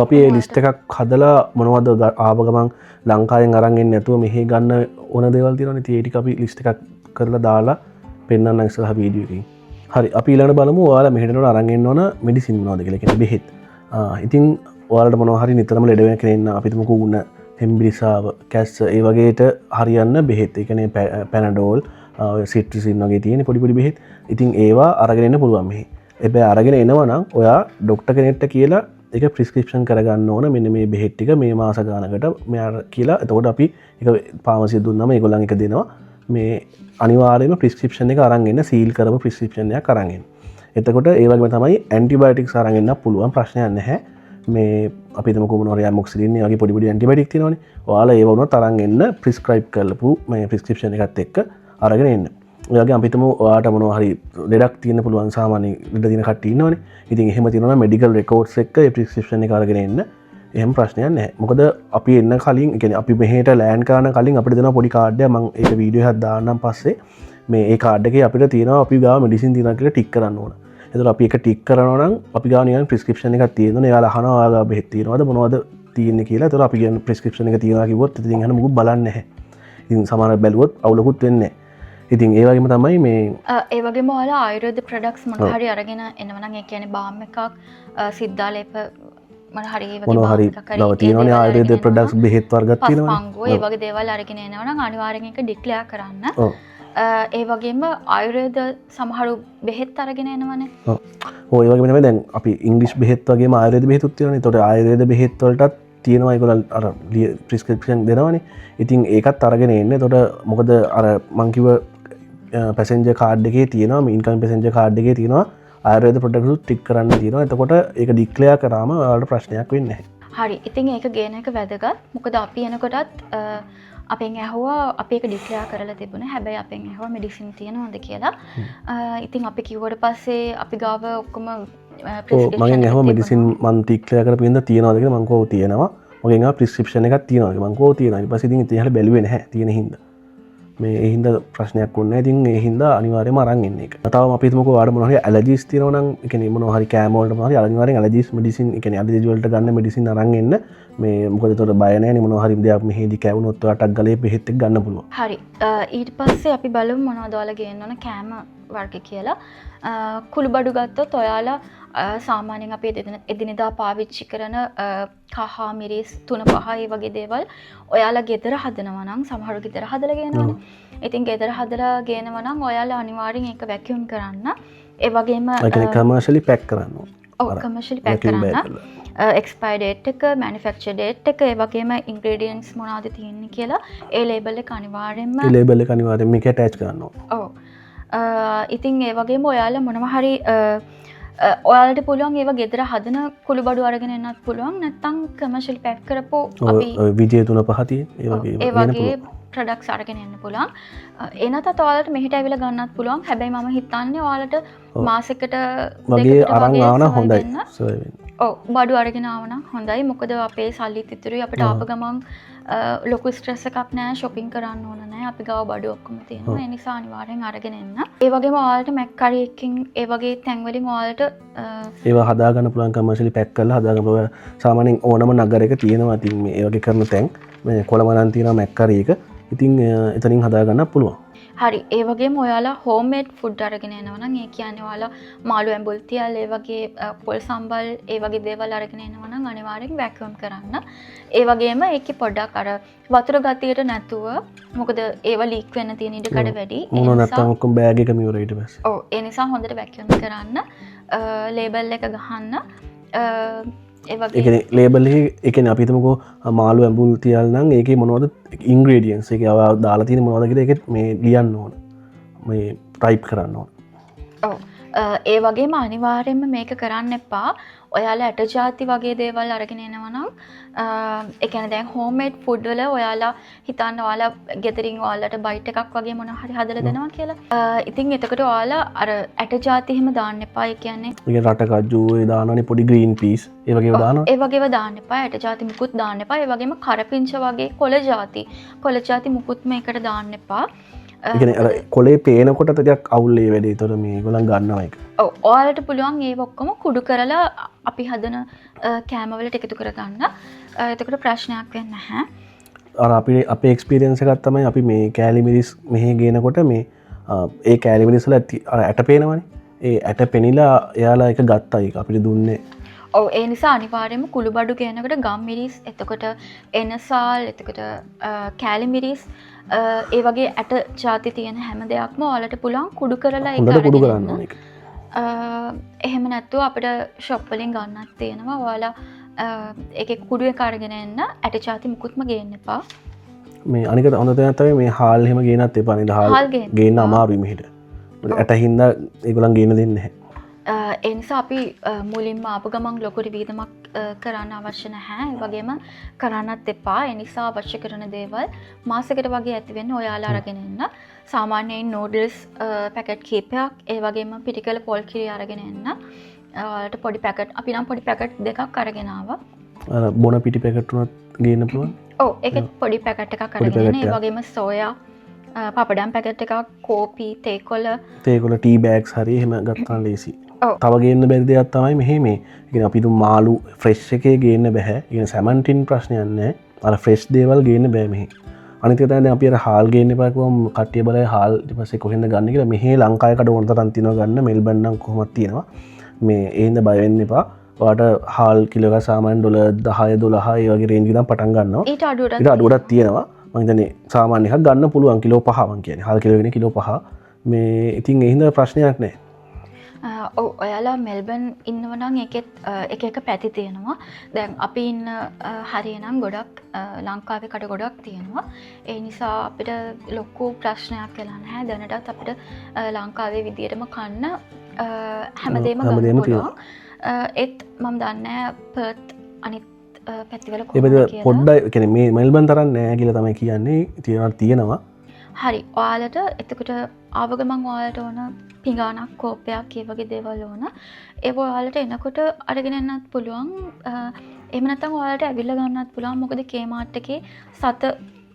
අපි ඒ ලිස්ට් එකක් හදලා මොනවද ආව ගමන් ලංකාවෙන් අරන් එන්නේ නැතුව මෙහි ගන්න ඕන දේවල් තියෙනවනේ. ඉතින් ඒ ටික අපි ලිස්ට් එකක් කරලා දාලා පෙන්නන්න ඉස්සරහ වීඩියෝ එකකින්. හරි. අපි ඊළඟට බලමු ඔයාලා මෙහෙට යනකොට අරන් එන්න ඕන මෙඩිසින් මොනවද කියලා. කියන්නේ බෙහෙත්. ඉතින් ඔයාලට මොනවා හරි නිතරම ලෙඩ වෙන කෙනෙක් නම් අපි තුමුකෝ උණ හෙම්බිරිසාව, කැස්ස ඒ වගේට හරියන්න බෙහෙත්. ඒ කියන්නේ පැනඩෝල්, සිට්‍රිසින් වගේ තියෙන පොඩි පොඩි බෙහෙත්. ඉතින් ඒවා අරගෙන එන්න පුළුවන් මෙහි. හැබැයි අරගෙන එනවා නම් ඔයා ડોක්ටර් කෙනෙක්ට කියලා එක ප්‍රිස්ක්‍රිප්ෂන් කරගන්න ඕන මෙන්න මේ බෙහෙත් ටික මේ මාස ගානකට මෙයාට කියලා. එතකොට අපි එක ෆාමසිය දුන්නම ඒගොල්ලන් එක දෙනවා මේ අනිවාර්යයෙන්ම ප්‍රිස්ක්‍රිප්ෂන් එක අරන් එන්න සීල් කරපු ප්‍රිස්ක්‍රිප්ෂන් එකක් අරන් එන්න. එතකොට ඒ වගේම තමයි ඇන්ටිබයොටික්ස් අරන් එන්න පුළුවන් ප්‍රශ්නයක් නැහැ. මේ අපි හිතමුකෝ මොනවා හරි ඇමොක්සිලින් වගේ පොඩි පොඩි ඇන්ටිබයොටික් තියෙනවනේ. ඔයාලා ඒව වුණත් අරන් එන්න ප්‍රිස්ක්‍රයිබ් කරලපු මේ ප්‍රිස්ක්‍රිප්ෂන් එකත් එක්ක අරගෙන එන්න. ඒ වගේ අපි හිතමු ඔයාට මොනවා හරි ලෙඩක් තියෙන පුළුවන් සාමාන්‍ය ලෙඩ තියෙන කට්ටිය ඉන්නවනේ. ඉතින් එහෙම තියෙනවා නම් මෙඩිකල් රෙකෝඩ්ස් එක්ක ඒ ප්‍රිස්ක්‍රිප්ෂන් එක අරගෙන එන්න. එහෙම ප්‍රශ්නයක් නැහැ. මොකද අපි එන්න කලින් ඒ කියන්නේ අපි මෙහෙට ලෑන්ඩ් කරන කලින් අපිට දෙනවා පොඩි කාඩ් එකක්. මම ඒක වීඩියෝ එකක් දාන්නම් පස්සේ. මේ ඒ කාඩ් එකේ අපිට තියෙනවා අපි ගාව මෙඩිසින් තියෙනවා කියලා ටික් කරන්න ඕන. එතකොට අපි ඒක ටික් කරනවා නම් අපි ගාව නිකන් ප්‍රිස්ක්‍රිප්ෂන් එකක් තියෙනවා. එයාලා අහනවා ඔයාලා බෙහෙත් තියෙනවද මොනවද තියෙන්නේ කියලා. එතකොට අපි කියන ප්‍රිස්ක්‍රිප්ෂන් එක තියෙනවා කිව්වොත් ඉතින් එහෙනම් මොකුත් බලන්නේ නැහැ. ඉතින් සමහරව බැලුවොත් අවුලකුත් වෙන්නේ නැහැ. ඉතින් ඒ වගේම තමයි මේ ඒ වගේම ඔයාලා ආයුර්වේද ප්‍රොඩක්ට්ස් මොන හරි අරගෙන එනවා නම් ඒ කියන්නේ බාම් එකක් සිද්ධාලේප මොන හරි ඒ වගේ මොනවා හරි නව තියෙනවනේ ආයුර්වේද ප්‍රොඩක්ට්ස් බෙහෙත් වර්ගත් තියෙනවනේ. පංගුව ඒ වගේ දේවල් අරගෙන එනවා නම් අනිවාර්යෙන් ඒක ඩික්ලෙයාර් කරන්න. ඒ වගේම ආයුර්වේද සමහරු බෙහෙත් අරගෙන එනවනේ. ඔව් ඒ වගේම තමයි දැන් අපි ඉංග්‍රීසි බෙහෙත් වගේම ආයුර්වේද බෙහෙතුත් තියෙනවනේ. ඒතකොට ආයුර්වේද බෙහෙත් වලටත් තියෙනවා ඒගොල්ලෝ අර ප්‍රිස්ක්‍රිප්ෂන් දෙනවනේ. ඉතින් ඒකත් අරගෙන එන්න. එතකොට මොකද අර මං කිව්ව පැසෙන්ජර් කාඩ් එකේ තියෙනවා මේ ඉන්කම් පැසෙන්ජර් කාඩ් එකේ තියෙනවා ආයුර්වේද ප්‍රොඩක්ට්ස් ටික් කරන්න තියෙනවා. එතකොට ඒක ඩික්ලෙයාර් කරාම ඔයාලට ප්‍රශ්නයක් වෙන්නේ නැහැ. හරි. ඉතින් ඒක ගේන එක වැදගත්. මොකද අපි එනකොටත් අපෙන් ඇහුවා අපි ඒක ඩික්ලෙයාර් කරලා තිබුණේ. හැබැයි අපෙන් ඇහුවා මෙඩිසින් තියෙනවද කියලා. ඉතින් අපි කිව්වට පස්සේ අපි ගාව ඔක්කොම මගෙන් ඇහුවා මෙඩිසින් මන් ඩික්ලෙයාර් කරපු ඉඳන් තියෙනවද කියලා. මං කෝ තියෙනවා. මගෙන් ආව ප්‍රිස්ක්‍රිප්ෂන් එකක් තියෙනවා කියලා. මං කෝ තියෙනවා. ඊට පස්සේ ඉතින් ඉතින් එහෙල බැලුවේ නැහැ තියෙන හින්දා. මේ ඒ හින්දා ප්‍රශ්නයක් වුණේ නැහැ. ඉතින් ඒ හින්දා අනිවාර්යයෙන්ම අරන් එන්න එක. තවම අපි හිතමුකෝ ඔයාලට මොනවා හරි ඇලර්ජිස් තියෙනවා නම් ඒ කියන්නේ මොනවා හරි කෑම වලට මොනවා හරි අනිවාර්යෙන් ඇලර්ජිස් මෙඩිසින් ඒ කියන්නේ ඇලර්ජි වලට ගන්න මෙඩිසින් අරන් එන්න. මේ මොකද ඒතකොට බය නැහැනේ මොනවා හරි දෙයක් මෙහෙදි කැවුනොත් ඔයාලට ගලේ බෙහෙත් එක ගන්න පුළුවන්. හරි. ඊට පස්සේ අපි බලමු මොනවද ඔයාලා ගේන්න ඕන කෑම වර්ග කියලා. කුළුබඩු ගත්තොත් ඔයාලා සාමාන්‍යයෙන් අපි එදිනෙදා පාවිච්චි කරන කහ මිරිස් 3-5 ඒ වගේ දේවල් ඔයාලා ගෙදර හදනවා නම් සමහරව ගෙදර හදලා ගේනවනේ. ඉතින් ගෙදර හදලා ගේනවා නම් ඔයාලා අනිවාර්යෙන් ඒක වැකියුම් කරන්න. ඒ වගේම ඒ කියන්නේ කමර්ෂියලි පැක් කරන්න ඕන. ඔව් කමර්ෂියලි පැක් කරන්න. එක්ස්පයර් ඩේට් එක, මැනුෆැක්චර් ඩේට් එක, ඒ වගේම ඉන්ග්‍රීඩියන්ට්ස් මොනවද තියෙන්නේ කියලා ඒ ලේබල් එක අනිවාර්යෙන්ම ඒ ලේබල් එක අනිවාර්යෙන් මේක ඇටච් කරන්න ඕන. ඔව්. ඉතින් ඒ වගේම ඔයාලා මොනවා හරි ඔයාලට පුළුවන් ඒව ගෙදර හදන කුළුබඩු අරගෙන එන්නත් පුළුවන්. නැත්නම් කමර්ෂියල් පැක් කරපු අපි විජය 3-5 තියෙන ඒ වගේ ප්‍රොඩක්ට්ස් අරගෙන එන්න පුළුවන්. එනතත් ඔයාලට මෙහෙට ඇවිල්ලා ගන්නත් පුළුවන්. හැබැයි මම හිතන්නේ ඔයාලට මාසෙකට වගේ අරන් ආවන හොඳයි. ඔව් බඩු අරගෙන ආවනම් හොඳයි. මොකද අපේ සල්ලිත් ඉතුරුයි අපිට ආපු ගමන් ලොකු ස්ට්‍රෙස් එකක් නැහැ. shopping කරන්න ඕන නැහැ. අපි ගාව බඩු ඔක්කොම තියෙනවා. ඒ නිසා අනිවාර්යෙන් අරගෙන එන්න. ඒ වගේම ඔයාලට මැක්කරි එකකින් ඒ වගේ තැන් වලින් ඔයාලට ඒවා හදා ගන්න පුළුවන් කමර්ෂියලි පැක් කරලා හදා ගන්න පුළුවන්. සාමාන්‍යයෙන් ඕනම නගරයක තියෙනවා. ඉතින් මේ ඒ වගේ කරන තැන් මේ කොළඹ නම් තියෙනවා මැක්කරි එක. ඉතින් එතනින් හදා ගන්න පුළුවන්. හරි. ඒ වගේම ඔයාලා හෝම්මේඩ් ෆුඩ් අරගෙන එනවා නම් ඒ කියන්නේ ඔයාලා මාළු ඇඹුල් තියල් ඒ වගේ පොල් සම්බල් ඒ වගේ දේවල් අරගෙන එනවා නම් අනිවාර්යෙන් වැකියුම් කරන්න. ඒ වගේම ඒකේ පොඩ්ඩක් අර වතුර ගතියට නැතුව මොකද ඒවා ලීක් වෙන්න තියෙන ඉඩකඩ වැඩි. මොන නැත්තම් ඔක්කොම බෑග් එක මියුර ඊට පස්සේ. ඔව් ඒ නිසා හොඳට වැකියුම් කරන්න. ලේබල් එක ගහන්න. ඒ වගේ ලේබල් එකන අපිතමකෝ මාළු ඇඹුල් තියල් නම් ඒක මොනවද ඉන්ග්‍රේඩියන්ස් එක අව දාලා තියෙන මොනවද කියලා ඒක මේ ලියන්න ඕන මේ ටයිප් කරන්න ඕන. ඔව් ඒ වගේම අනිවාර්යයෙන්ම මේක කරන්න එපා. ඔයාලා ඇට ජාති වගේ දේවල් අරගෙන එනවා නම් ඒ කියන්නේ දැන් හෝම්මේඩ් ෆුඩ් වල ඔයාලා හිතන්න ඔයාලා ගෙදරින් ඔයාලට බයිට් එකක් වගේ මොනවා හරි හදලා දෙනවා කියලා. ඉතින් එතකොට ඔයාලා අර ඇට ජාති එහෙම දාන්න එපා. ඒ කියන්නේ රට කජ්ජු ඒ දානනේ පොඩි ග්‍රීන් පීස් ඒ වගේව දානවා. ඒ වගේව දාන්න එපා. ඇට ජාති මුකුත් දාන්න එපා. ඒ වගේම කරපිංච වගේ කොළ ජාති මුකුත් මේකට දාන්න එපා. කොලේ පේනකොට ටිකක් අවුල්ලේ වැඩේ. ඒතර මේගොල්ලන් ගන්නවා එක. ඔව් ඔයාලට පුළුවන් ඒ ඔක්කොම කුඩු කරලා අපි හදන කෑම වලට එකතු කරගන්න. එතකොට ප්‍රශ්නයක් වෙන්නේ නැහැ. අර අපේ එක්ස්පීරියන්ස් එකක් තමයි අපි මේ කෑලි මිරිස් මෙහෙ ගේනකොට මේ ඒ කෑලි මිරිස් වල අර ඇට පේනවනේ. ඒ ඇට පෙනිලා එයාලා එක ගත්තා. ඒක අපිට දුන්නේ. ඔව් ඒ නිසා අනිවාර්යයෙන්ම කුළුබඩු ගේනකොට ගම් මිරිස් එතකොට එනසාල් එතකොට කෑලි මිරිස් ඒ වගේ ඇට ಜಾති තියෙන හැම දෙයක්ම ඔයාලට පුළුවන් කුඩු කරලා ඒක හොඳට කුඩු කරන්න ඕනේ. එහෙම නැත්තුව අපිට ශොප්වලින් ගන්නත් තියෙනවා ඔයාලා එක කුඩුව කරගෙන එන්න ඇට චාති මුකුත්ම ගේන්න එපා මේ අනික හොඳ තැනත්තයි මේ හාල් එහෙම ගේනත් එපා නේද හාල් ගේන්න අමාරුයි මෙහෙට ඇට හින්දා ඒගොල්ලන් ගේන්න දෙන්නේ නැහැ ඒ නිසා අපි මුලින්ම ආපු ගමන් ලොකුට වීදමක් කරන්න අවශ්‍ය නැහැ ඒ වගේම කරන්නත් එපා ඒ නිසා අවශ්‍ය කරන දේවල් මාසෙකට වගේ ඇති වෙන්න ඔයාලා අරගෙන එන්න සාමාන්‍යයෙන් නූඩල්ස් පැකට් කීපයක් ඒ වගේම පිටිකල පොල් කිරි අරගෙන එන්න ඔයාලට පොඩි පැකට් අපි නම් පොඩි පැකට් දෙකක් අරගෙන ආවා අර බොන පිටි පැකට් උනත් ගේන්න පුළුවන් ඔව් ඒකෙත් පොඩි පැකට් එකක් අරගෙන එන්න ඒ වගේම සෝයා පපඩම් පැකට් එකක් කෝපි තේකොළ ටී බෑග්ස් හරි එහෙම ගත්තාම ලේසි තව ගේන්න බැරි දෙයක් තමයි මෙහෙ මේ කියන්නේ අපි මාළු ෆ්‍රෙෂ් එකේ ගේන්න බෑ කියන සැමන්ටින් ප්‍රශ්නයක් නැහැ අර ෆ්‍රෙෂ් දේවල් ගේන්න බෑ මෙහි අනිත් එක තමයි අපි අර හාල් ගේන්න එපා කිව්වම කට්ටිය බලයි හාල් ඊට පස්සේ කොහෙන්ද ගන්න කියලා මෙහි ලංකාවේ කඩ ඕන තරම් තියෙනවා ගන්න මෙල්බන් නම් කොහොමද තියෙනවා මේ ඒ හින්දා බය වෙන්න එපා ඔයාලට හාල් කිලෝ එක සාමාන්‍ය ඩොලර් 10 12 ඒ වගේ රේන්ජ් එකෙන් පටන් ගන්නවා ඊට අඩුවටත් තියෙනවා මම හිතන්නේ සාමාන්‍ය එකක් ගන්න පුළුවන් කිලෝ 5 මං කියන්නේ හාල් කිලෝ වෙන කිලෝ 5 මේ ඉතින් ඒ හින්දා ප්‍රශ්නයක් නැහැ ඔව් ඔයාලා මෙල්බන් ඉන්නවනම් එකෙත් එක එක පැති තියෙනවා දැන් අපි ඉන්න හරිය නම් ගොඩක් ලංකාවේ කට ගොඩක් තියෙනවා ඒ නිසා අපිට ලොකු ප්‍රශ්නයක් වෙලා නැහැ දැනටත් අපිට ලංකාවේ විදියටම කන්න හැමදේම ගන්න පුළුවන් ඒත් මම දන්නේ පර්ත් අනිත් පැතිවල කොහොමද කියලා පොඩ්ඩයි කියන්නේ මේ මෙල්බන් තරම් නෑ කියලා තමයි කියන්නේ තියෙනවා හරි ඔයාලට එතකොට ආව ගමන් ඔයාලට ඕන පිඟානක් කෝපයක් ඒ වගේ දේවල් ඕන ඒව ඔයාලට එනකොට අරගෙන එන්නත් පුළුවන් එහෙම නැත්නම් ඔයාලට ඇවිල්ලා ගන්නත් පුළුවන් මොකද කේමාර්ට් එකේ සත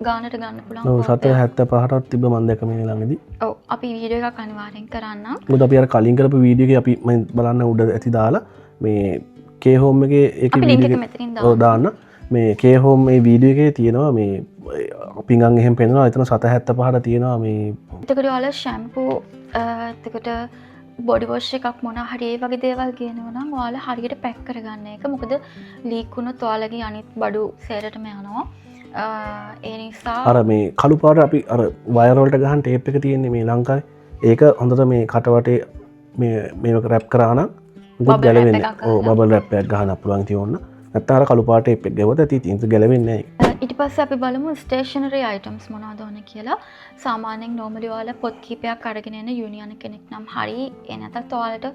ගානට ගන්න පුළුවන් ඔව් සත 75ටත් තිබ්බ මම දැක්ක මේ ළඟදී ඔව් අපි වීඩියෝ එකක් අනිවාර්යෙන් කරන්නම් මොකද අපි අර කලින් කරපු වීඩියෝ එකේ අපි මම බලන්න උඩ ඇති දාලා මේ කේ හෝම් එකේ ඒකේ වීඩියෝ එක දාන්න මේ කේ හෝම් මේ වීඩියෝ එකේ තියෙනවා මේ පිඟන් එහෙම පෙන්නනවා එතන 775ට තියෙනවා මේ එතකොට ඔයාලා ෂැම්පූ එතකොට බොඩි වොෂ් එකක් මොන හරි ඒ වගේ දේවල් ගේනවා නම් ඔයාලා හරියට පැක් කරගන්න එක මොකද ලීක් වුණොත් ඔයාලගේ අනිත් බඩු සේරටම යනවා ඒ නිසා අර මේ කළු පාට අපි අර වයර් වලට ගහන ටේප් එක තියෙන්නේ මේ ලංකාවේ ඒක හොඳට මේ කටවටේ මේ මේක රැප් කරා නම් මුකුත් ගැලවෙන්නේ ඔව් බබල් රැප් එකක් ගහන්න පුළුවන් ඉතින් ඕන්න නැත්නම් අර කළු පාට ටේප් එක ගවුවොත් ඉතින් ගැලවෙන්නේ නැහැ ඊට පස්සේ අපි බලමු ස්ටේෂනරි අයිටම්ස් මොනවද ඕන කියලා. සාමාන්‍යයෙන් normally ඔයාලා පොත් කීපයක් අරගෙන එන යුනියන් කෙනෙක් නම් හරි ඒ නැත්නම් ඔයාලට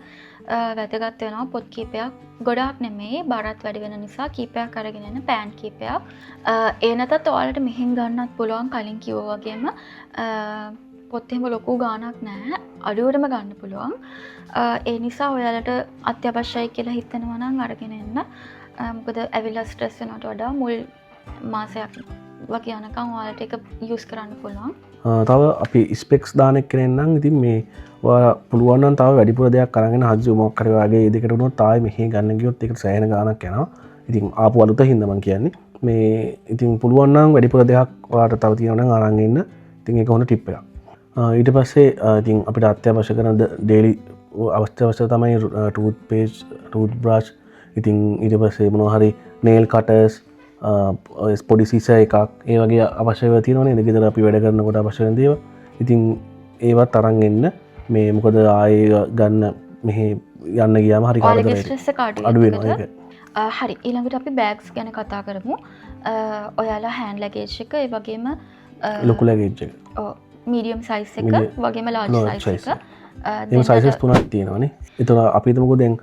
වැදගත් වෙනවා පොත් කීපයක්. ගොඩාක් නෙමෙයි බරත් වැඩි වෙන නිසා කීපයක් අරගෙන එන පෑන් කීපයක්. ඒ නැත්නම් ඔයාලට මෙහෙන් ගන්නත් පුළුවන් කලින් කිව්වා වගේම පොත් එහෙම ලොකු ගාණක් නැහැ. අඩුවටම ගන්න පුළුවන්. ඒ නිසා ඔයාලට අත්‍යවශ්‍යයි කියලා හිතනවා නම් අරගෙන එන්න. මොකද ඇවිල්ලා ස්ට්‍රෙස් වෙනවට වඩා මුල් මාසයක් වගේ යනකම් ඔයාලට ඒක යූස් කරන්න පුළුවන්. තව අපි ස්පෙක්ස් දාන එක්කෙනෙක් නම් ඉතින් මේ ඔයාලා පුළුවන් නම් තව වැඩිපුර දෙයක් අරගෙන හජ්ජු මොකක් හරි වගේ දෙකට උනොත් තායි මෙහි ගන්න ගියොත් ඒකට සෑහෙන ගාණක් යනවා. ඉතින් ආපු අලුත හින්දා මම කියන්නේ මේ ඉතින් පුළුවන් නම් වැඩිපුර දෙයක් ඔයාලට තව තියෙනවා නම් අරන් එන්න. ඉතින් ඒක හොඳ ටිප් එකක්. ඊට පස්සේ ඉතින් අපිට අත්‍යවශ්‍ය කරන ඩේලි අවශ්‍ය තමයි ටූත් පේස්ට් ටූත් බ්‍රෂ් ඉතින් ඊට පස්සේ මොනවා හරි නේල් කටර්ස් පොඩි සිස එකක් ඒ වගේ අවශ්‍යව තියෙනවනේ ගෙදර අපි වැඩ කරනකොට අවශ්‍ය වෙන දේවල්. ඉතින් ඒවත් අරන් එන්න මේ මොකද ආයේ ගන්න මෙහි යන්න ගියාම හරි කාලයකට අඩු වෙනවා ඒක. හරි ඊළඟට අපි බෑග්ස් ගැන කතා කරමු. ඔයාලා හෑන්ඩ් ලගේජ් එක ඒ වගේම ලොකු ලගේජ් එක. ඔව් මීඩියම් සයිස් එක වගේම ලාර්ජ් සයිස් එක. එම සයිසස් තුනක් තියෙනවානේ. එතන අපි හිතමුකෝ දැන්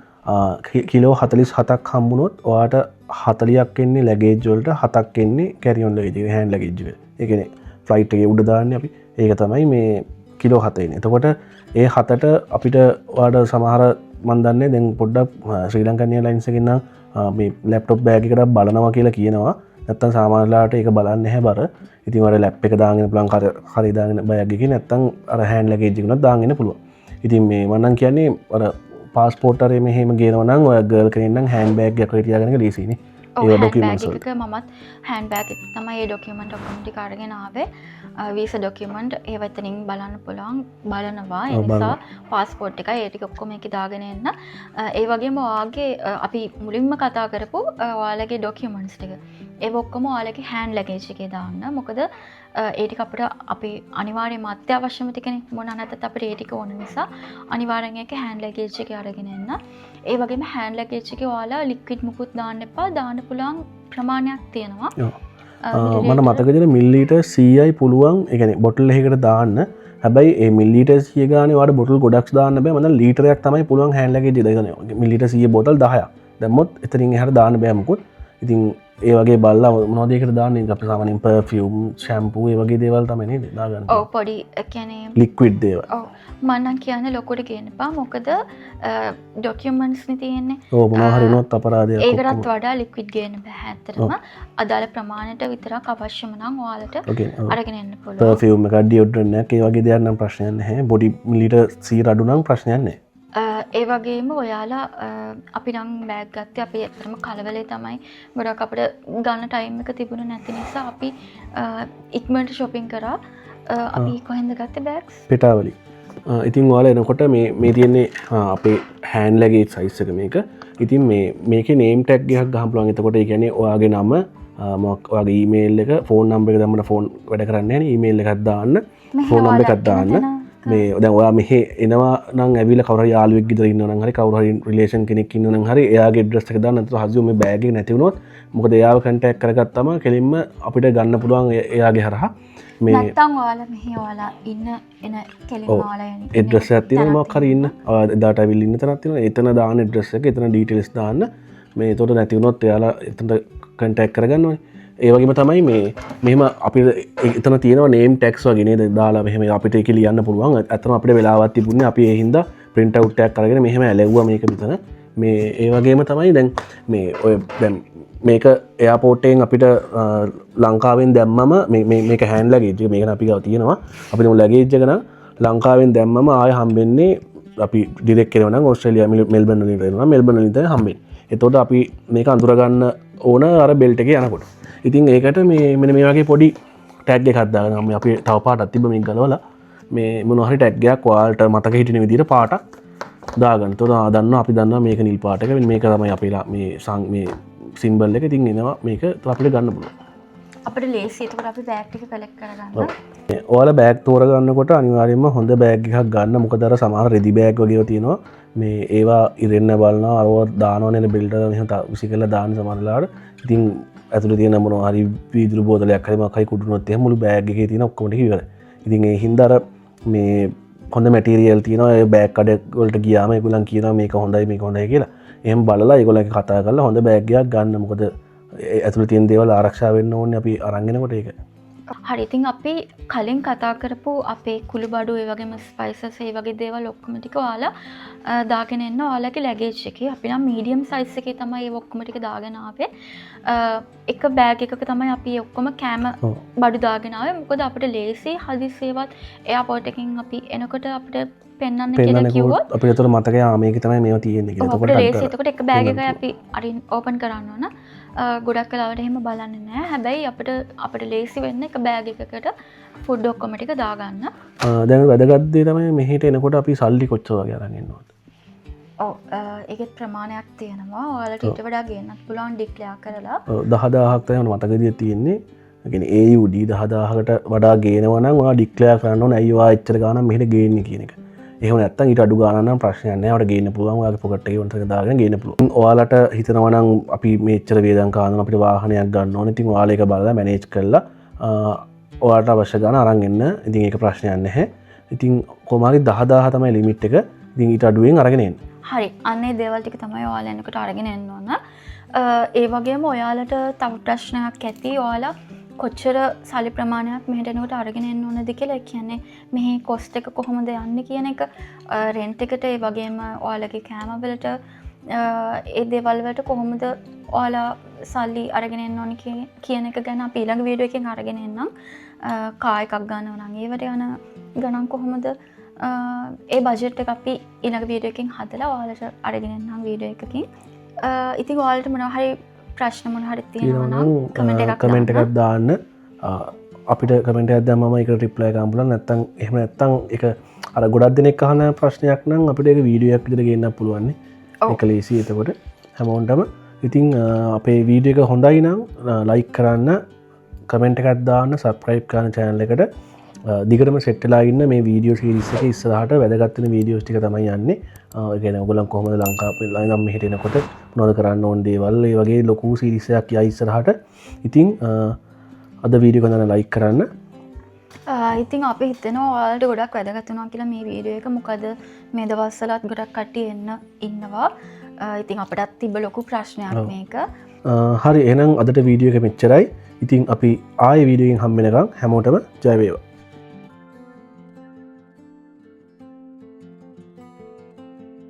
කිලෝ 47ක් හම්බුනොත් ඔයාට 40ක් එන්නේ ලැගේජ් වලට 7ක් එන්නේ කැරි ඔන් ලැගේජ් එක හෑන්ඩ් ලැගේජ් එක. ඒ කියන්නේ ෆ්ලයිට් එකේ උඩ දාන්නේ අපි. ඒක තමයි මේ කිලෝ 7 එන්නේ. එතකොට ඒ 7ට අපිට ඔයාට සමහර මන් දන්නේ දැන් පොඩ්ඩක් ශ්‍රී ලංකන් එයර්ලයින්ස් එකෙන් නම් මේ ලැප්ටොප් බෑග් එකකට බලනවා කියලා කියනවා. නැත්තම් සාමාන්‍යලාට ඒක බලන්නේ නැහැ බර. ඉතින් ඔයාලා ලැප් එක දාගෙන පුළුවන් කරේ දාගෙන බෑග් එකේ නැත්තම් අර හෑන්ඩ් ලැගේජ් එකකට දාගෙන පුළුවන්. ඉතින් මේ මම නම් කියන්නේ අර පාස්පෝර්ට් අරේ මෙහෙම ගේනවා නම් ඔය ගර්ල් කෙනෙක් නම් හෑන්ඩ් බෑග් එකක් ඔය තියාගෙන ලීසිනේ. ඒ ඩොකියුමන්ට්ස් එක මමත් හෑන්ඩ් බෑග් එක තමයි ඒ ඩොකියුමන්ට් ඔක්කොම ටික අරගෙන ආවේ. වීසා ඩොකියුමන්ට් ඒව එතනින් බලන්න පුළුවන් බලනවා. ඒ නිසා පාස්පෝර්ට් එකයි ඒ ටික ඔක්කොම එකේ දාගෙන එන්න. ඒ වගේම ඔයාගේ අපි මුලින්ම කතා කරපු ඔයාලගේ ඩොකියුමන්ට්ස් ටික ඒ ඔක්කොම ඔයාලගේ හෑන්ඩ් ලගේජ් එකේ දාන්න. මොකද ඒ ටික අපිට අපේ අනිවාර්යයෙන්ම අත්‍යවශ්‍යම ටිකනේ. මොන නැත්නම් අපිට ඒ ටික ඕන නිසා අනිවාර්යෙන් ඒක හෑන්ඩ් ලගේජ් එකේ අරගෙන එන්න. ඒ වගේම හෑන්ඩ් ලගේජ් එකේ ඔයාලා ලික්විඩ් මුකුත් දාන්න එපා. දාන්න පුළුවන් ප්‍රමාණයක් තියෙනවා. මට මතකද මිල්ලීටර් 100යි පුළුවන්. ඒ කියන්නේ බොටල් එකකට දාන්න. හැබැයි ඒ මිල්ලීටර් 100 ගානේ වාට බොටල් ගොඩක් දාන්න බෑ. මම ලීටරයක් තමයි පුළුවන් හෑන්ඩ් ලගේජ් එක දාන්න. මිල්ලීටර් 100 බෝතල් 10ක්. දැම්මොත් එතනින් එහාට දාන්න බෑ මොකුත්. ඉතින් ඒ වගේ බලලා මොනවද ඒකට දාන්නේ? අපිට සාමාන්‍යයෙන් පර්ෆියුම්, ෂැම්පූ ඒ වගේ දේවල් තමයි නේද දාගන්න. ඔව් පොඩි කියන්නේ ලික්විඩ් දේවල්. ඔව් මම නම් කියන්නේ ලොකුට ගේන්න එපා. මොකද ඩොකියුමන්ට්ස් නේ තියෙන්නේ. ඔව් මොනවා හරි වුණොත් අපරාධයක්. ඒකටත් වඩා ලික්විඩ් ගේන්න බෑ ඇත්තටම. අදාළ ප්‍රමාණයට විතරක් අවශ්‍යම නම් ඔයාලට අරගෙන එන්න පුළුවන්. පර්ෆියුම් එකක්, ඩියොඩරන්ට් එකක් ඒ වගේ දේවල් නම් ප්‍රශ්නයක් නැහැ. බොඩි මිලිටර් 100 අඩු නම් ප්‍රශ්නයක් නැහැ. ඒ වගේම ඔයාලා අපි නම් බෑග් ගත්තේ අපි ඇත්තටම කලවලේ තමයි. ගොඩක් අපිට ගන්න ටයිම් එක තිබුණේ නැති නිසා අපි ඉක්මනට shopping කරා. අපි කොහෙන්ද ගත්තේ බෑග්ස්? පිටාවලි. ඉතින් ඔයාලා එනකොට මේ තියෙන්නේ අපේ හෑන්ඩ් ලගේජ් සයිස් එක මේක. ඉතින් මේකේ නේම් ටැග් එකක් ගහන්න පුළුවන්. එතකොට ඒ කියන්නේ ඔයාගේ නම, ඔයාගේ ඊමේල් එක, ෆෝන් නම්බර් එක දැම්මම ෆෝන් වැඩ කරන්නේ නැහැ නේ. ඊමේල් එකක් දාන්න, ෆෝන් නම්බර් එකක් දාන්න. මේ දැන් ඔයා මෙහෙ එනවා නම් ඇවිල්ලා කවුරු හරි යාළුවෙක් ගෙදර ඉන්නවා නම් හරි කවුරු හරි රිලේෂන් කෙනෙක් ඉන්නවා නම් හරි එයාගේ ඇඩ්‍රස් එක දාන්න. නැත්නම් හසු මේ බෑග් එක නැති වුණොත් මොකද එයාව කන්ටැක්ට් කරගත්තම කෙලින්ම අපිට ගන්න පුළුවන් එයාගේ හරහා. මේ නැත්තම් ඔයාලා මෙහෙ ඔයාලා ඉන්න එන කෙලින්ම ඔයාලා යන්නේ. ඇඩ්‍රස් එකක් තියෙනවා මොකක් හරි ඉන්න. එදාට ඇවිල්ලා ඉන්න තැනක් තියෙනවා. එතන දාන්න ඇඩ්‍රස් එක, එතන ඩීටේල්ස් දාන්න. මේ ඒතකොට නැති වුණොත් එයාලා එතනට කන්ටැක්ට් කරගන්න ඕනේ. ඒ වගේම තමයි මෙහෙම අපිට එතන තියෙනවා නේම් ටැග්ස් වගේ නේද දාලා මෙහෙම අපිට ඒක ලියන්න පුළුවන්. ඇත්තටම අපිට වෙලාවක් තිබුණේ අපි ඒ හින්දා print out එකක් අරගෙන මෙහෙම ඇලෙව්වා මේක මෙතන. මේ ඒ වගේම තමයි දැන් මේ ඔය දැන් මේක එයාපෝට් එකෙන් අපිට ලංකාවෙන් දැම්මම මේක හෑන්ඩ් ලගේජ් එක මේක අපි ගාව තියෙනවා. අපිට මුල් ලගේජ් එක නම් ලංකාවෙන් දැම්මම ආයෙ හම්බෙන්නේ අපි ඩිරෙක්ට් කරනවා නම් ඕස්ට්‍රේලියා මෙල්බන් වලින් එනවා. මෙල්බන් වලින් තමයි හම්බෙන්නේ. එතකොට අපි මේක අඳුර ගන්න ඕන අර බෙල්ට් එකේ යනකොට. ඉතින් ඒකට මෙන්න මේ වගේ පොඩි ටැග් එකක් දාගන්න. අපි තව පාටක් තිබ්බ මේක ගලවලා මේ මොනවා හරි ටැග් එකක් ඔයාලට මතක හිටින විදිහට පාටක් දාගන්න. එතකොට දන්නවා අපි දන්නවා මේක නිල් පාට එක. මේක තමයි අපේ මේ සිම්බල් එක. ඉතින් එනවා මේක අපිට ගන්න පුළුවන්. අපිට ලේසි. ඒකට අපි බෑග් ටික කලෙක්ට් කරගන්න. ඔයාලා බෑග් තෝරගන්නකොට අනිවාර්යයෙන්ම හොඳ බෑග් එකක් ගන්න. මොකද අර සමහර රෙදි බෑග් වගේව තියෙනවා. මේ ඒවා ඉරෙන්න බලනවා. අරව දානවනේ බෙල්ට මෙහෙම විසි කරලා දාන්න සමහර වෙලාවට. ඉතින් ඇතුළේ තියෙන මොනවා හරි වීදුරු බෝතලයක් හරි මොකක් හරි කුඩුනොත් එහෙම මුළු බෑග් එකේ තියෙන ඔක්කොම ටික ඉවරයි. ඉතින් ඒ හින්දා අර මේ හොඳ මැටීරියල් තියෙනවා. ඒ බෑග් කඩ වලට ගියාම ඒගොල්ලන් කියනවා මේක හොඳයි කියලා. එහෙම බලලා ඒගොල්ලන්ගේ කතා කරලා හොඳ බෑග් එකක් ගන්න. මොකද ඇතුළේ තියෙන දේවල් ආරක්ෂා වෙන්න ඕනේ අපි අරන් එනකොට ඒක. හරි. ඉතින් අපි කලින් කතා කරපු අපේ කුළුබඩු ඒ වගේම ස්පයිසස් ඒ වගේ දේවල් ඔක්කොම ටික ඔයාලා දාගෙන එන්න ඔයාලගේ ලැගේජ් එකේ. අපි නම් මීඩියම් සයිස් එකේ තමයි ඒ ඔක්කොම ටික දාගෙන ආවේ. එක බෑග් එකක තමයි අපි ඔක්කොම කෑම බඩු දාගෙන ආවේ. මොකද අපිට ලේසි හදිසියවත් එයාපෝට් එකකින් අපි එනකොට අපිට පෙන්වන්න කියලා කිව්වොත් අපිට ඒතර මතකයි මේක තමයි මේවා තියෙන්නේ කියලා. එතකොට ලේසි. එතකොට එක බෑග් එකයි අපි අරින් ඕපන් කරන්න ඕන. ගොඩක් වෙලාවට එහෙම බලන්නේ නැහැ. හැබැයි අපිට ලේසි වෙන්න එක බෑග් එකකට ෆුඩ් ඔක්කොම ටික දාගන්න. දැන් වැදගත් දේ තමයි මෙහෙට එනකොට අපි සල්ලි කොච්චර වගේ අරන් එන්නවද? ඔව් ඒකෙත් ප්‍රමාණයක් තියෙනවා. ඔයාලට ඊට වඩා ගේන්නත් පුළුවන් ඩික්ලෙයාර් කරලා. 10000ක් තමයි මතකදී තියෙන්නේ. ඒ කියන්නේ AUD 10000කට වඩා ගේනවා නම් ඔයා ඩික්ලෙයාර් කරන්න ඕනේ. අයියෝ ආ එච්චර ගාණක් මෙහෙට ගේන්නේ කියන එක. එහෙම නැත්නම් ඊට අඩු ගාණක් නම් ප්‍රශ්නයක් නැහැ. ඔයාලට ගේන්න පුළුවන්. ඔයාගේ පොකට් එකේ වන්ටක දාගෙන ගේන්න පුළුවන්. ඔයාලට හිතනවා නම් අපි මෙච්චර වේදම් කානවා අපිට වාහනයක් ගන්න ඕනේ. ඉතින් ඔයාලා ඒක බලලා මැනේජ් කරලා ඔයාලට අවශ්‍ය ගාණ අරන් එන්න. ඉතින් ඒක ප්‍රශ්නයක් නැහැ. ඉතින් කොහොම හරි 10000 තමයි ලිමිට් එක. ඉතින් ඊට අඩුවෙන් අරගෙන එන්න. හරි. අන්නේ දේවල් ටික තමයි ඔයාලා එනකොට අරගෙන එන්න ඕන. ඒ වගේම ඔයාලට තව ප්‍රශ්නයක් ඇති. ඔයාලා කොච්චර සල්ලි ප්‍රමාණයක් මෙහෙට එනකොට අරගෙන එන්න ඕනද කියලා. ඒ කියන්නේ මෙහි කොස්ට් එක කොහොමද යන්නේ කියන එක, රෙන්ට් එකට ඒ වගේම ඔයාලගේ කෑම වලට ඒ දේවල් වලට කොහොමද ඔයාලා සල්ලි අරගෙන එන්න ඕනි කියන එක ගැන අපි ඊළඟ වීඩියෝ එකෙන් අරගෙන එන්නම්. කා එකක් ගන්නවා නම් ඒවට යන ගණන් කොහොමද ඒ බජට් එක අපි ඊළඟ වීඩියෝ එකකින් හදලා ඔයාලට අරගෙන එන්නම් වීඩියෝ එකකින්. ඉතින් ඔයාලට මොනවා හරි ප්‍රශ්න මොනවා හරි තියෙනවා නම් කමෙන්ට් එකක් දාන්න. අපිට කමෙන්ට් එකක් දැම්මම ඒකට රිප්ලයි කරන්න පුළුවන්. නැත්නම් එහෙම නැත්නම් ඒක අර ගොඩක් දෙනෙක් අහන ප්‍රශ්නයක් නම් අපිට ඒක වීඩියෝ එකක් විදිහට ගේන්න පුළුවන් නේ. ඒක ලේසි. එතකොට හැමෝටම ඉතිං අපේ වීඩියක හොඳයි නම් ලයික් කරන්න කමෙන්ට් එකත් දාන්න සබ්ස්ක්‍රයිබ් කරන channel එකට දිගටම සෙට්ටලා ඉන්න මේ වීඩියෝ සීරීස් එක ඉස්සරහට වැදගත් වෙන වීඩියෝස් ටික තමයි යන්නේ. ඒ කියන්නේ ඔයගොල්ලන් කොහොමද ලංකාවේ ඉඳන් මෙහෙට එනකොට මොනවද කරන්න ඕන දේවල් ඒ වගේ ලොකු සීරීස් එකක් යයි ඉස්සරහට. ඉතින් අද වීඩියෝ එක ගන්න ලයික් කරන්න. ඉතින් අපි හිතනවා ඔයාලට ගොඩක් වැදගත් වෙනවා කියලා මේ වීඩියෝ එක. මොකද මේ දවස්වලත් ගොඩක් කට්ටිය ඉන්නවා. ඉතින් අපටත් තිබ්බ ලොකු ප්‍රශ්නයක් මේක. හරි එහෙනම් අදට වීඩියෝ එක මෙච්චරයි. ඉතින් අපි ආයේ වීඩියෝ එකෙන් හම්බ වෙනකම් හැමෝටම ජය වේවා.